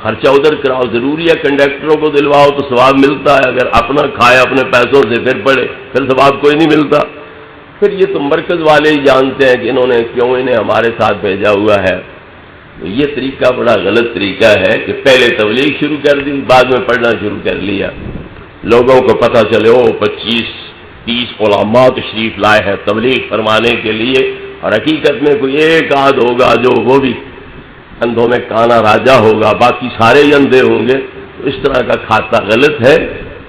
خرچہ ادھر کراؤ۔ ضروری ہے کنڈکٹروں کو دلواؤ تو ثواب ملتا ہے، اگر اپنا کھائے اپنے پیسوں سے پھر پڑھے پھر ثواب کوئی نہیں ملتا۔ پھر یہ تو مرکز والے ہی جانتے ہیں کہ انہوں نے کیوں انہیں ہمارے ساتھ بھیجا ہوا ہے۔ تو یہ طریقہ بڑا غلط طریقہ ہے کہ پہلے تبلیغ شروع کر دی، بعد میں پڑھنا شروع کر لیا۔ لوگوں کو پتہ چلے 25-30 علماء تشریف لائے ہیں تبلیغ فرمانے کے لیے، اور حقیقت میں کوئی ایک آدھ ہوگا جو وہ بھی اندھوں میں کانا راجا ہوگا، باقی سارے ہی اندھے ہوں گے۔ تو اس طرح کا کھاتا غلط ہے۔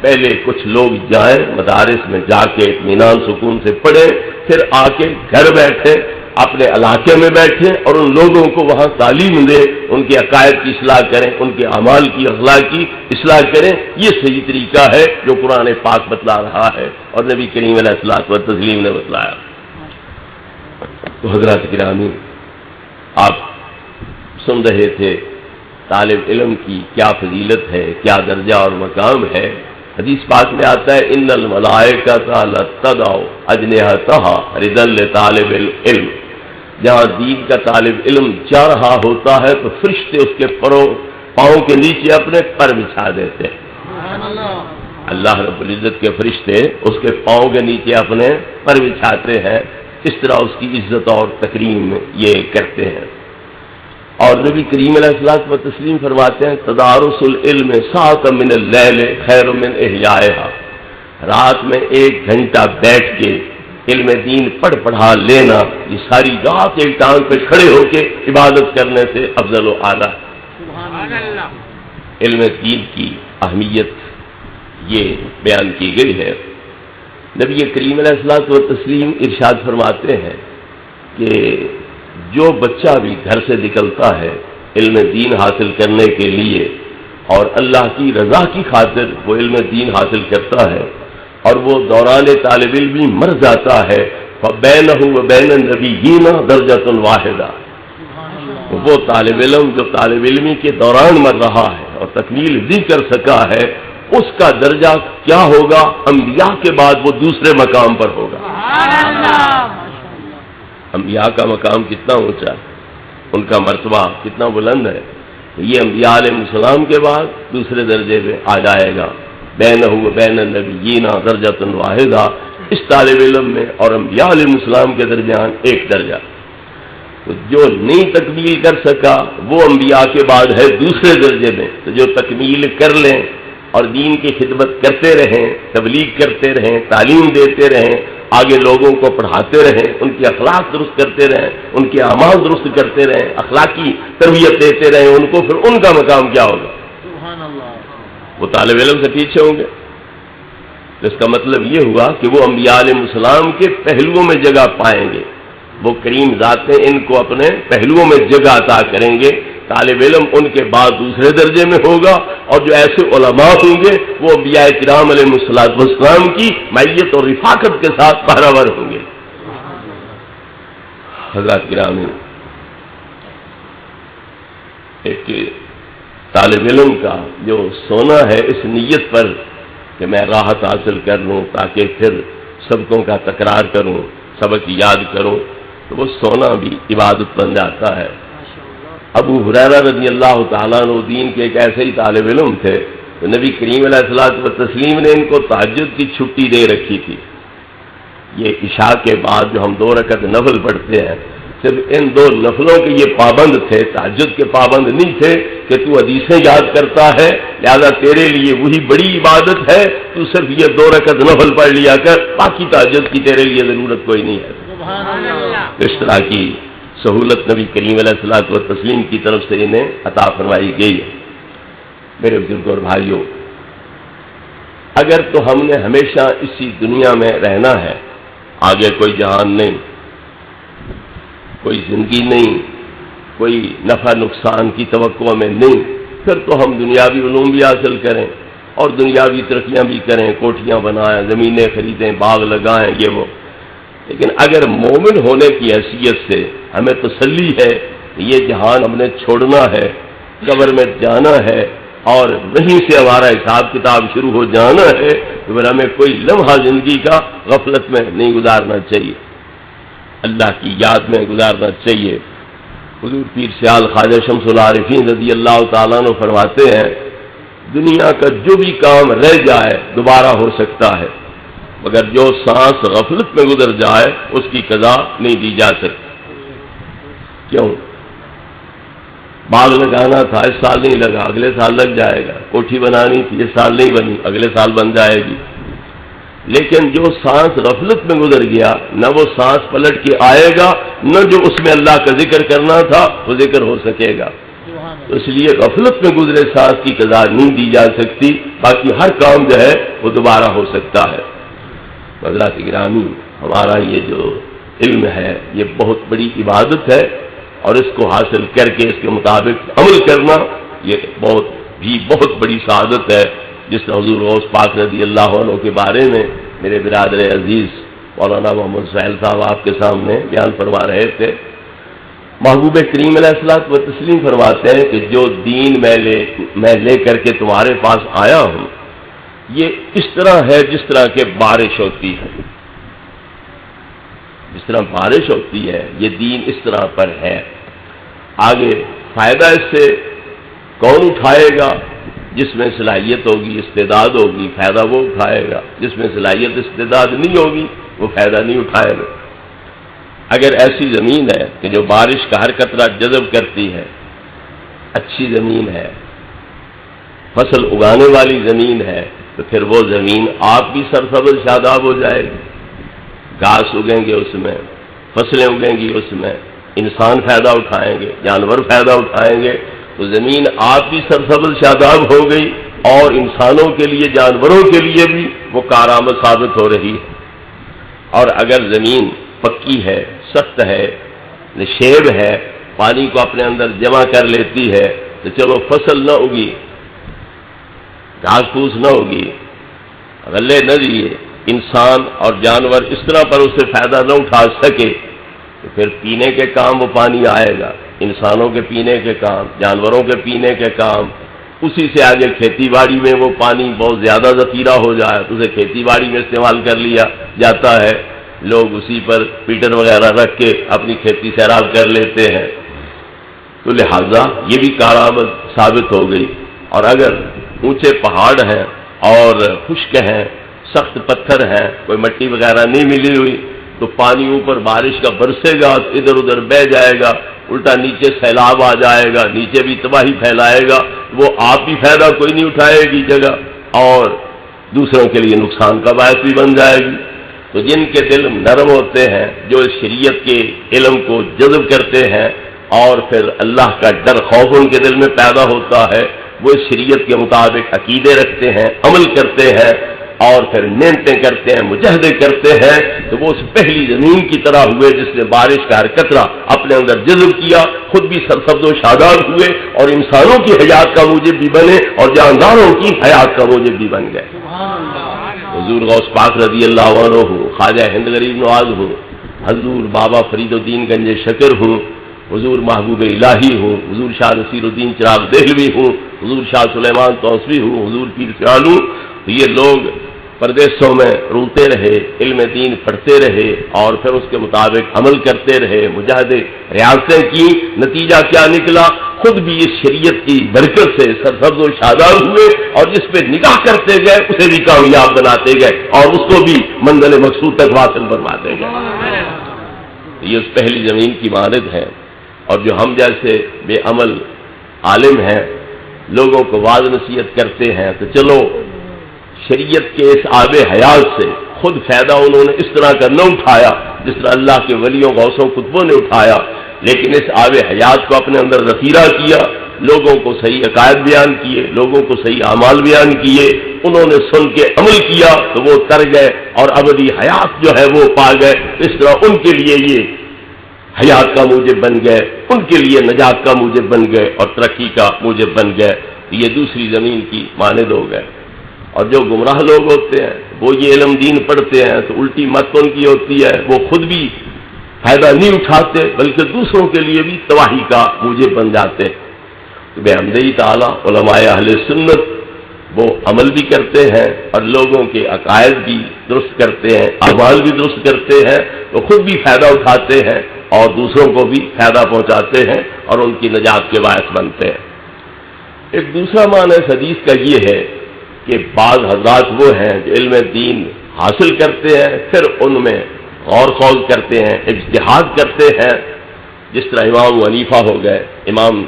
پہلے کچھ لوگ جائیں مدارس میں، جا کے اطمینان سکون سے پڑھیں، پھر آ کے گھر بیٹھیں، اپنے علاقے میں بیٹھیں اور ان لوگوں کو وہاں تعلیم دیں، ان کے عقائد کی اصلاح کریں، ان کے اعمال کی اخلاق کی اصلاح کریں۔ یہ صحیح طریقہ ہے جو قرآن پاک بتلا رہا ہے اور نبی کریم علیہ الصلوۃ والتسلیم نے بتلایا۔ تو حضرات گرامی، آپ سن رہے تھے طالب علم کی کیا فضیلت ہے، کیا درجہ اور مقام ہے۔ حدیث پاک میں آتا ہے ان الملائکۃ لتضع اجنحتها رضا لطالب العلم، جہاں دین کا طالب علم جا رہا ہوتا ہے تو فرشتے اس کے پاؤں کے نیچے اپنے پر بچھا دیتے ہیں۔ اللہ رب العزت کے فرشتے اس کے پاؤں کے نیچے اپنے پر بچھاتے ہیں، اس طرح اس کی عزت اور تکریم یہ کرتے ہیں۔ اور نبی کریم علیہ الصلوۃ والتسلیم فرماتے ہیں تدارس العلم ساعۃ من اللیل خیر من احیائها، رات میں 1 گھنٹہ بیٹھ کے علم دین پڑھا لینا، یہ ساری رات ایک ٹانگ پہ کھڑے ہو کے عبادت کرنے سے افضل و اعلیٰ۔ علم دین کی اہمیت یہ بیان کی گئی ہے۔ نبی کریم علیہ الصلوۃ والتسلیم ارشاد فرماتے ہیں کہ جو بچہ بھی گھر سے نکلتا ہے علم دین حاصل کرنے کے لیے اور اللہ کی رضا کی خاطر وہ علم دین حاصل کرتا ہے اور وہ دوران طالب علمی مر جاتا ہے، فَبَيْنَهُ وَبَيْنَ النَّبِيِّينَ دَرْجَةٌ وَاحِدَةٌ، وہ طالب علم جو طالب علمی کے دوران مر رہا ہے اور تکمیل بھی کر سکا ہے، اس کا درجہ کیا ہوگا؟ انبیاء کے بعد وہ دوسرے مقام پر ہوگا۔ انبیاء کا مقام کتنا اونچا ہے، ان کا مرتبہ کتنا بلند ہے، یہ انبیاء علیہ السلام کے بعد دوسرے درجے میں آ جائے گا۔ بینہ و بین النبیین درجۃ واحدہ، اس طالب علم میں اور انبیاء علیہ السلام کے درمیان ایک درجہ۔ تو جو نہیں تکمیل کر سکا وہ انبیاء کے بعد ہے دوسرے درجے میں، تو جو تکمیل کر لیں اور دین کی خدمت کرتے رہیں، تبلیغ کرتے رہیں، تعلیم دیتے رہیں، آگے لوگوں کو پڑھاتے رہیں، ان کی اخلاق درست کرتے رہیں، ان کے اعمال درست کرتے رہیں، اخلاقی تربیت دیتے رہیں ان کو، پھر ان کا مقام کیا ہوگا؟ سبحان اللہ، وہ طالب علم سے پیچھے ہوں گے۔ اس کا مطلب یہ ہوا کہ وہ انبیاء علیہ السلام کے پہلوؤں میں جگہ پائیں گے، وہ کریم ذاتیں ان کو اپنے پہلوؤں میں جگہ عطا کریں گے۔ طالب علم ان کے بعد دوسرے درجے میں ہوگا، اور جو ایسے علماء ہوں گے وہ انبیاء کرام علیہ السلام کی معیت اور رفاقت کے ساتھ پہراور ہوں گے۔ حضرات گرامی، ایک طالب علم کا جو سونا ہے اس نیت پر کہ میں راحت حاصل کر لوں تاکہ پھر سبقوں کا تکرار کروں، سبق یاد کروں، تو وہ سونا بھی عبادت بن جاتا ہے۔ ابو ہریرہ رضی اللہ تعالیٰ عنہ دین کے ایک ایسے ہی طالب علم تھے، تو نبی کریم علیہ الصلوۃ والتسلیم نے ان کو تہجد کی چھٹی دے رکھی تھی۔ یہ عشاء کے بعد جو ہم 2 رکعت نفل پڑھتے ہیں، صرف ان 2 نفلوں کے یہ پابند تھے، تہجد کے پابند نہیں تھے کہ تو حدیثیں یاد کرتا ہے لہذا تیرے لیے وہی بڑی عبادت ہے، تو صرف یہ 2 رکعت نفل پڑھ لیا کر، باقی تہجد کی تیرے لیے ضرورت کوئی نہیں ہے۔ اس طرح کی سہولت نبی کریم علیہ الصلوۃ والتسلیم کی طرف سے انہیں عطا فرمائی گئی ہے۔ میرے بزرگوں اور بھائیوں، اگر تو ہم نے ہمیشہ اسی دنیا میں رہنا ہے، آگے کوئی جہان نہیں، کوئی زندگی نہیں، کوئی نفع نقصان کی توقع میں نہیں، پھر تو ہم دنیاوی علوم بھی حاصل کریں اور دنیاوی ترقیاں بھی کریں، کوٹھیاں بنائیں، زمینیں خریدیں، باغ لگائیں، یہ وہ۔ لیکن اگر مومن ہونے کی حیثیت سے ہمیں تسلی ہے کہ یہ جہان ہم نے چھوڑنا ہے، قبر میں جانا ہے اور وہیں سے ہمارا حساب کتاب شروع ہو جانا ہے، تو پھر ہمیں کوئی لمحہ زندگی کا غفلت میں نہیں گزارنا چاہیے، اللہ کی یاد میں گزارنا چاہیے۔ حضور پیر سیال خواجہ شمس العارفین رضی اللہ تعالیٰ عنہ فرماتے ہیں، دنیا کا جو بھی کام رہ جائے دوبارہ ہو سکتا ہے، مگر جو سانس غفلت میں گزر جائے اس کی قضا نہیں دی جا سکتی۔ کیوں؟ باغ لگانا تھا، اس سال نہیں لگا، اگلے سال لگ جائے گا، کوٹھی بنانی تھی، اس سال نہیں بنی، اگلے سال بن جائے گی۔ لیکن جو سانس غفلت میں گزر گیا، نہ وہ سانس پلٹ کے آئے گا، نہ جو اس میں اللہ کا ذکر کرنا تھا وہ ذکر ہو سکے گا۔ تو اس لیے غفلت میں گزرے سانس کی قضا نہیں دی جا سکتی، باقی ہر کام جو ہے وہ دوبارہ ہو سکتا ہے۔ حضرات گرامی، ہمارا یہ جو علم ہے یہ بہت بڑی عبادت ہے، اور اس کو حاصل کر کے اس کے مطابق عمل کرنا یہ بہت بڑی سعادت ہے، جس طرح حضور غوث پاک رضی اللہ عنہ کے بارے میں میرے برادر عزیز مولانا محمد سہیل صاحب آپ کے سامنے بیان فرما رہے تھے۔ محبوب کریم علیہ الصلوۃ والتسلیم فرماتے ہیں کہ جو دین میں لے کر کے تمہارے پاس آیا ہوں، یہ اس طرح ہے جس طرح کہ بارش ہوتی ہے، جس طرح بارش ہوتی ہے یہ دین اس طرح پر ہے۔ آگے فائدہ اس سے کون اٹھائے گا؟ جس میں صلاحیت ہوگی، استعداد ہوگی، فائدہ وہ اٹھائے گا، جس میں صلاحیت استعداد نہیں ہوگی وہ فائدہ نہیں اٹھائے گا۔ اگر ایسی زمین ہے کہ جو بارش کا ہر قطرہ جذب کرتی ہے، اچھی زمین ہے، فصل اگانے والی زمین ہے، تو پھر وہ زمین آپ بھی سرسبز شاداب ہو جائے گی، گھاس اگیں گے اس میں، فصلیں اگیں گی اس میں، انسان فائدہ اٹھائیں گے، جانور فائدہ اٹھائیں گے، تو زمین آپ بھی سرسبز شاداب ہو گئی، اور انسانوں کے لیے، جانوروں کے لیے بھی وہ کارآمد ثابت ہو رہی ہے۔ اور اگر زمین پکی ہے، سخت ہے، نشیب ہے، پانی کو اپنے اندر جمع کر لیتی ہے، تو چلو فصل نہ اگی، گھاس پھوس نہ ہوگی، غلے نہ دیے، انسان اور جانور اس طرح پر اسے فائدہ نہ اٹھا سکے، تو پھر پینے کے کام وہ پانی آئے گا، انسانوں کے پینے کے کام، جانوروں کے پینے کے کام، اسی سے آگے کھیتی باڑی میں وہ پانی بہت زیادہ ذخیرہ ہو جائے تو اسے کھیتی باڑی میں استعمال کر لیا جاتا ہے، لوگ اسی پر پیٹر وغیرہ رکھ کے اپنی کھیتی سیراب کر لیتے ہیں، تو لہذا یہ بھی کارآمد ثابت ہو گئی۔ اور اگر اونچے پہاڑ ہیں اور خشک ہیں، سخت پتھر ہیں، کوئی مٹی وغیرہ نہیں ملی ہوئی، تو پانی اوپر بارش کا برسے گا، ادھر ادھر بہہ جائے گا، الٹا نیچے سیلاب آ جائے گا، نیچے بھی تباہی پھیلائے گا، وہ آپ بھی فائدہ کوئی نہیں اٹھائے گی جگہ، اور دوسروں کے لیے نقصان کا باعث بھی بن جائے گی۔ تو جن کے دل نرم ہوتے ہیں، جو شریعت کے علم کو جذب کرتے ہیں، اور پھر اللہ کا ڈر خوف ان کے دل میں پیدا ہوتا ہے، وہ اس شریعت کے مطابق عقیدے رکھتے ہیں، عمل کرتے ہیں، اور پھر محنتیں کرتے ہیں، مجاہدے کرتے ہیں، تو وہ اس پہلی زمین کی طرح ہوئے جس نے بارش کا ہر قطرہ اپنے اندر جذب کیا، خود بھی سرسبز و شاداب ہوئے، اور انسانوں کی حیات کا موجب بھی بنے، اور جانداروں کی حیات کا موجب بھی بن گئے۔ حضور غوث پاک رضی اللہ عنہ ہو، خواجہ ہند غریب نواز ہو، حضور بابا فرید الدین گنج شکر ہو، حضور محبوب الہی ہو، حضور شاہ نصیر الدین چراغ دہلوی ہو، حضور شاہ سلیمان توسوی ہو، حضور پیر سیالو، تو یہ لوگ پردیسوں میں رولتے رہے، علم دین پڑھتے رہے، اور پھر اس کے مطابق عمل کرتے رہے، مجاہدے ریاستیں کی، نتیجہ کیا نکلا؟ خود بھی اس شریعت کی برکت سے سرسبز و شاداب ہوئے، اور جس پہ نگاہ کرتے گئے اسے بھی کامیاب بناتے گئے، اور اس کو بھی منزل مقصود تک واصل بنواتے گئے۔ یہ اس پہلی زمین کی مانند ہے، اور جو ہم جیسے بے عمل عالم ہیں، لوگوں کو واعظ نصیحت کرتے ہیں، تو چلو شریعت کے اس آب حیات سے خود فائدہ انہوں نے اس طرح کا نہ اٹھایا جس طرح اللہ کے ولیوں غوثوں قطبوں نے اٹھایا، لیکن اس آب حیات کو اپنے اندر ذخیرہ کیا، لوگوں کو صحیح عقائد بیان کیے، لوگوں کو صحیح اعمال بیان کیے، انہوں نے سن کے عمل کیا تو وہ تر گئے اور ابدی حیات جو ہے وہ پا گئے۔ اس طرح ان کے لیے یہ حیات کا موجب بن گئے، ان کے لیے نجات کا موجب بن گئے، اور ترقی کا موجب بن گئے۔ یہ دوسری زمین کی مانند ہو گئے۔ اور جو گمراہ لوگ ہوتے ہیں وہ یہ علم دین پڑھتے ہیں تو الٹی مت ان کی ہوتی ہے، وہ خود بھی فائدہ نہیں اٹھاتے بلکہ دوسروں کے لیے بھی تباہی کا موجب بن جاتے ہیں۔ تو بحمدہ تعالیٰ علماء اہل سنت وہ عمل بھی کرتے ہیں اور لوگوں کے عقائد بھی درست کرتے ہیں، اعمال بھی درست کرتے ہیں، تو خود بھی فائدہ اٹھاتے ہیں اور دوسروں کو بھی فائدہ پہنچاتے ہیں اور ان کی نجات کے باعث بنتے ہیں۔ ایک دوسرا معنی اس حدیث کا یہ ہے کہ بعض حضرات وہ ہیں جو علم دین حاصل کرتے ہیں، پھر ان میں غور خوض کرتے ہیں، اجتہاد کرتے ہیں، جس طرح امام حنیفہ ہو گئے، امام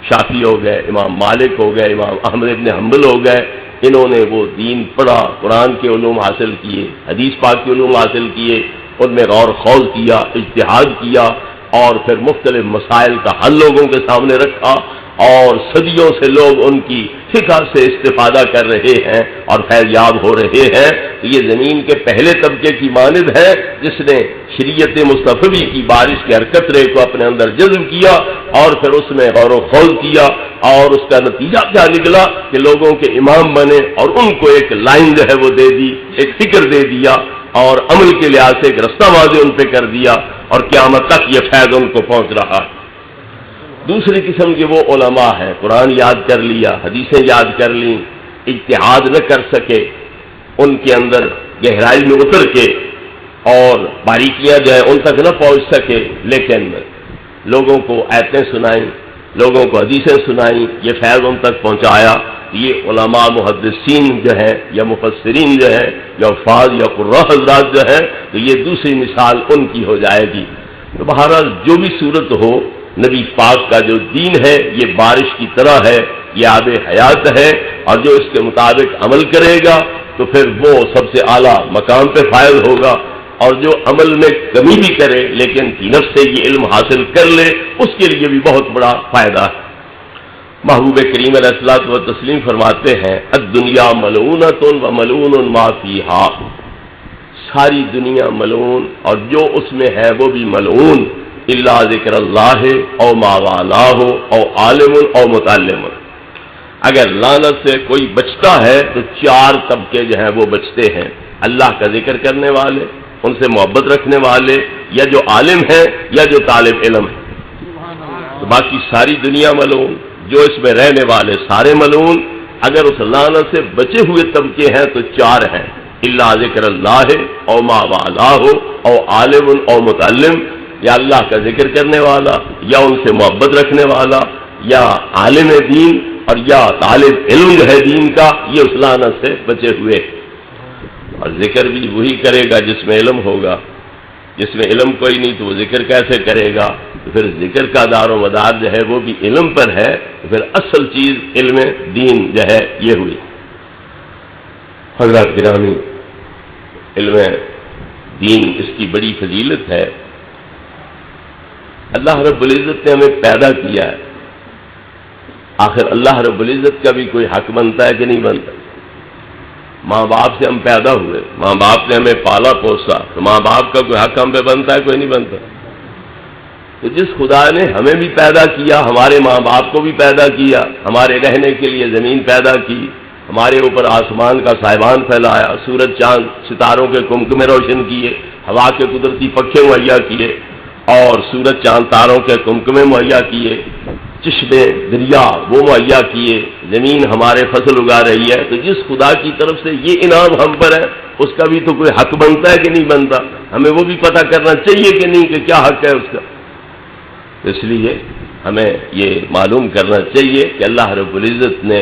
شافعی ہو گئے، امام مالک ہو گئے، امام احمد ابن حنبل ہو گئے، انہوں نے وہ دین پڑھا، قرآن کے علوم حاصل کیے، حدیث پاک کے علوم حاصل کیے، ان میں غور خوض کیا، اجتہاد کیا، اور پھر مختلف مسائل کا حل لوگوں کے سامنے رکھا، اور صدیوں سے لوگ ان کی فقہ سے استفادہ کر رہے ہیں اور فیض یاب ہو رہے ہیں۔ تو یہ زمین کے پہلے طبقے کی مانند ہے جس نے شریعت مصطفی کی بارش کے ہر قطرے کو اپنے اندر جذب کیا اور پھر اس میں غور و خوض کیا، اور اس کا نتیجہ کیا نکلا کہ لوگوں کے امام بنے اور ان کو ایک لائن جو ہے وہ دے دی، ایک فکر دے دیا، اور عمل کے لحاظ سے ایک رستہ واضح ان پہ کر دیا، اور قیامت تک یہ فیض ان کو پہنچ رہا ہے۔ دوسری قسم کے وہ علماء ہیں، قرآن یاد کر لیا، حدیثیں یاد کر لیں، اجتہاد نہ کر سکے، ان کے اندر گہرائی میں اتر کے اور باریکیاں جو ہے ان تک نہ پہنچ سکے، لیکن لوگوں کو آیتیں سنائیں، لوگوں کو حدیثیں سنائیں، یہ فیض ان تک پہنچایا۔ یہ علماء محدثین جو ہیں یا مفسرین جو ہیں یا حفاظ یا قراء حضرات جو ہیں، تو یہ دوسری مثال ان کی ہو جائے گی۔ تو بہرحال جو بھی صورت ہو، نبی پاک کا جو دین ہے یہ بارش کی طرح ہے، یہ آب حیات ہے، اور جو اس کے مطابق عمل کرے گا تو پھر وہ سب سے اعلیٰ مقام پہ فائز ہوگا، اور جو عمل میں کمی بھی کرے لیکن کی نفس سے یہ علم حاصل کر لے اس کے لیے بھی بہت بڑا فائدہ ہے۔ محبوب کریم علیہ الصلوۃ والتسلیم فرماتے ہیں الدنیا ملعونۃ وملعون ما فیہا، ساری دنیا ملعون اور جو اس میں ہے وہ بھی ملعون، الا ذکر اللہ او ما والاہ او عالم او متعلم۔ اگر لعنت سے کوئی بچتا ہے تو چار طبقے جو ہیں وہ بچتے ہیں، اللہ کا ذکر کرنے والے، ان سے محبت رکھنے والے، یا جو عالم ہیں یا جو طالب علم ہے، تو باقی ساری دنیا ملعون۔ جو اس میں رہنے والے سارے ملعون، اگر اس لعنت سے بچے ہوئے طبقے ہیں تو 4 ہیں، الا ذکر اللہ او ما والہ او عالم او متعلم، یا اللہ کا ذکر کرنے والا، یا ان سے محبت رکھنے والا، یا عالم دین، اور یا طالب علم جو ہے دین کا، یہ اس لعنت سے بچے ہوئے۔ اور ذکر بھی وہی کرے گا جس میں علم ہوگا، جس میں علم کوئی نہیں تو وہ ذکر کیسے کرے گا؟ تو پھر ذکر کا دار و مدار جو ہے وہ بھی علم پر ہے، تو پھر اصل چیز علم دین جو ہے یہ ہوئی۔ حضرات گرامی، علم دین اس کی بڑی فضیلت ہے۔ اللہ رب العزت نے ہمیں پیدا کیا ہے، آخر اللہ رب العزت کا بھی کوئی حق بنتا ہے کہ نہیں بنتا؟ ماں باپ سے ہم پیدا ہوئے، ماں باپ نے ہمیں پالا پوسا، تو ماں باپ کا کوئی حق ہم پہ بنتا ہے؟ کوئی نہیں بنتا۔ تو جس خدا نے ہمیں بھی پیدا کیا، ہمارے ماں باپ کو بھی پیدا کیا، ہمارے رہنے کے لیے زمین پیدا کی، ہمارے اوپر آسمان کا سائبان پھیلایا، سورج چاند ستاروں کے کمکمے روشن کیے، ہوا کے قدرتی پنکھے مہیا کیے، اور سورج چاند تاروں کے کمکمے مہیا کیے، چشمے دریا وہ مہیا کیے، زمین ہمارے فصل اگا رہی ہے، تو جس خدا کی طرف سے یہ انعام ہم پر ہے اس کا بھی تو کوئی حق بنتا ہے کہ نہیں بنتا؟ ہمیں وہ بھی پتہ کرنا چاہیے کہ نہیں کہ کیا حق ہے اس کا۔ اس لیے ہمیں یہ معلوم کرنا چاہیے کہ اللہ رب العزت نے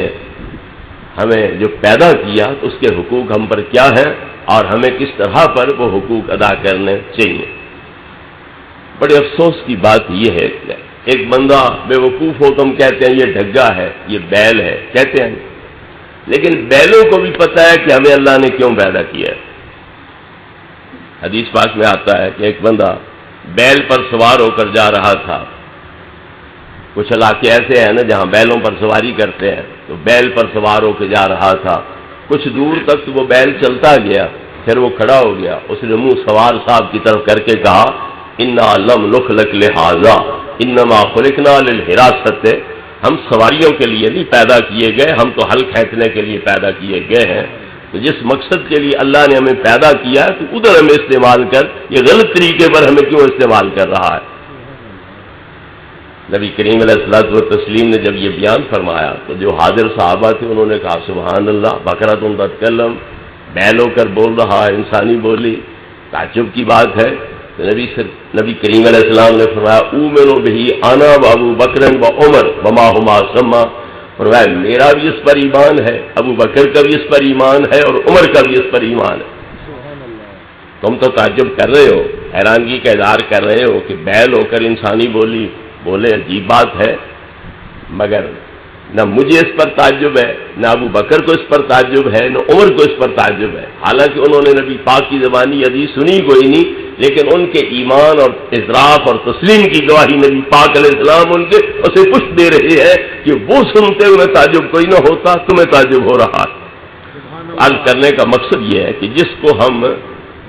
ہمیں جو پیدا کیا تو اس کے حقوق ہم پر کیا ہیں اور ہمیں کس طرح پر وہ حقوق ادا کرنے چاہیے۔ بڑے افسوس کی بات یہ ہے کہ ایک بندہ بے وقوف ہو تو ہم کہتے ہیں یہ ڈھگا ہے، یہ بیل ہے کہتے ہیں، لیکن بیلوں کو بھی پتہ ہے کہ ہمیں اللہ نے کیوں پیدا کیا ہے۔ حدیث پاک میں آتا ہے کہ ایک بندہ بیل پر سوار ہو کر جا رہا تھا۔ کچھ علاقے ایسے ہیں نا جہاں بیلوں پر سواری کرتے ہیں، تو بیل پر سوار ہو کے جا رہا تھا، کچھ دور تک تو وہ بیل چلتا گیا، پھر وہ کھڑا ہو گیا، اس نے منہ سوار صاحب کی طرف کر کے کہا انا لم نخلق لہذا انما خلقنا للحراست، ہم سواریوں کے لیے نہیں پیدا کیے گئے، ہم تو ہل کھینچنے کے لیے پیدا کیے گئے ہیں۔ تو جس مقصد کے لیے اللہ نے ہمیں پیدا کیا ہے تو ادھر ہمیں استعمال کر، یہ غلط طریقے پر ہمیں کیوں استعمال کر رہا ہے؟ نبی کریم علیہ الصلوۃ والتسلیم نے جب یہ بیان فرمایا تو جو حاضر صحابہ تھے انہوں نے کہا سبحان اللہ، بقرۃ تتکلم، بیل ہو کر بول رہا ہے، انسانی بولی، تعجب کی بات ہے۔ تو نبی کریم علیہ السلام نے فرمایا اومن بہ انا و ابو بکر و عمر وما ہما سما، فرمایا میرا بھی اس پر ایمان ہے، ابو بکر کا بھی اس پر ایمان ہے، اور عمر کا بھی اس پر ایمان ہے۔ تم تو تعجب کر رہے ہو، حیرانگی کا اظہار کر رہے ہو کہ بیل ہو کر انسانی بولی بولے، عجیب بات ہے، مگر نہ مجھے اس پر تعجب ہے، نہ ابو بکر کو اس پر تعجب ہے، نہ عمر کو اس پر تعجب ہے، حالانکہ انہوں نے نبی پاک کی زبانی حدیث سنی کوئی نہیں، لیکن ان کے ایمان اور اعتراف اور تسلیم کی گواہی نبی پاک علیہ السلام ان کے اسے پشت دے رہے ہیں کہ وہ سنتے ہوئے تعجب کوئی نہ ہوتا، تمہیں تعجب ہو رہا ہے۔ عرض کرنے کا مقصد یہ ہے کہ جس کو ہم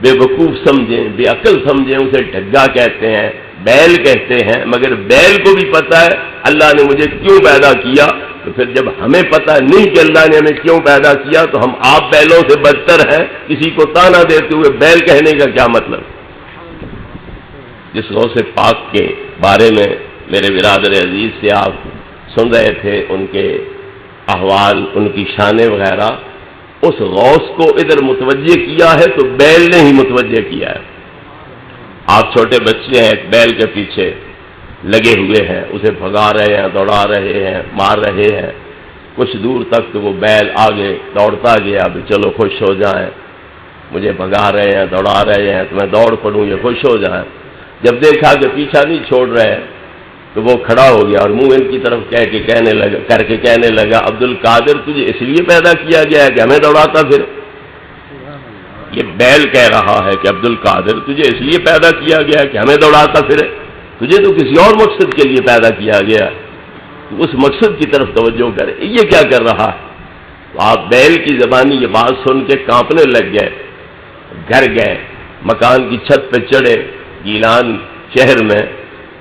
بے وقوف سمجھیں، بے عقل سمجھیں، اسے ڈھگا کہتے ہیں، بیل کہتے ہیں، مگر بیل کو بھی پتہ ہے اللہ نے مجھے کیوں پیدا کیا، تو پھر جب ہمیں پتہ نہیں کہ اللہ نے ہمیں کیوں پیدا کیا تو ہم آپ بیلوں سے بدتر ہیں، کسی کو تانا دیتے ہوئے بیل کہنے کا کیا مطلب؟ جس غوث پاک کے بارے میں میرے برادر عزیز سے آپ سن رہے تھے، ان کے احوال، ان کی شانیں وغیرہ، اس غوث کو ادھر متوجہ کیا ہے تو بیل نے ہی متوجہ کیا ہے۔ آپ چھوٹے بچے ہیں، ایک بیل کے پیچھے لگے ہوئے ہیں، اسے بھگا رہے ہیں، دوڑا رہے ہیں، مار رہے ہیں، کچھ دور تک تو وہ بیل آگے دوڑتا گیا، اب چلو خوش ہو جائیں، مجھے بھگا رہے ہیں، دوڑا رہے ہیں تو میں دوڑ پڑوں، یہ خوش ہو جائیں۔ جب دیکھا کہ پیچھا نہیں چھوڑ رہے تو وہ کھڑا ہو گیا اور منہ ان کی طرف کہنے لگا عبد القادر تجھے اس لیے پیدا کیا گیا ہے کہ ہمیں دوڑاتا پھر؟ یہ بیل کہہ رہا ہے کہ عبد القادر تجھے اس لیے پیدا کیا گیا ہے کہ ہمیں دوڑاتا پھرے، تجھے تو کسی اور مقصد کے لیے پیدا کیا گیا، اس مقصد کی طرف توجہ کرے۔ یہ کیا کر رہا ہے؟ تو آپ بیل کی زبانی یہ بات سن کے کانپنے لگ گئے، گھر گئے، مکان کی چھت پہ چڑھے گیلان شہر میں،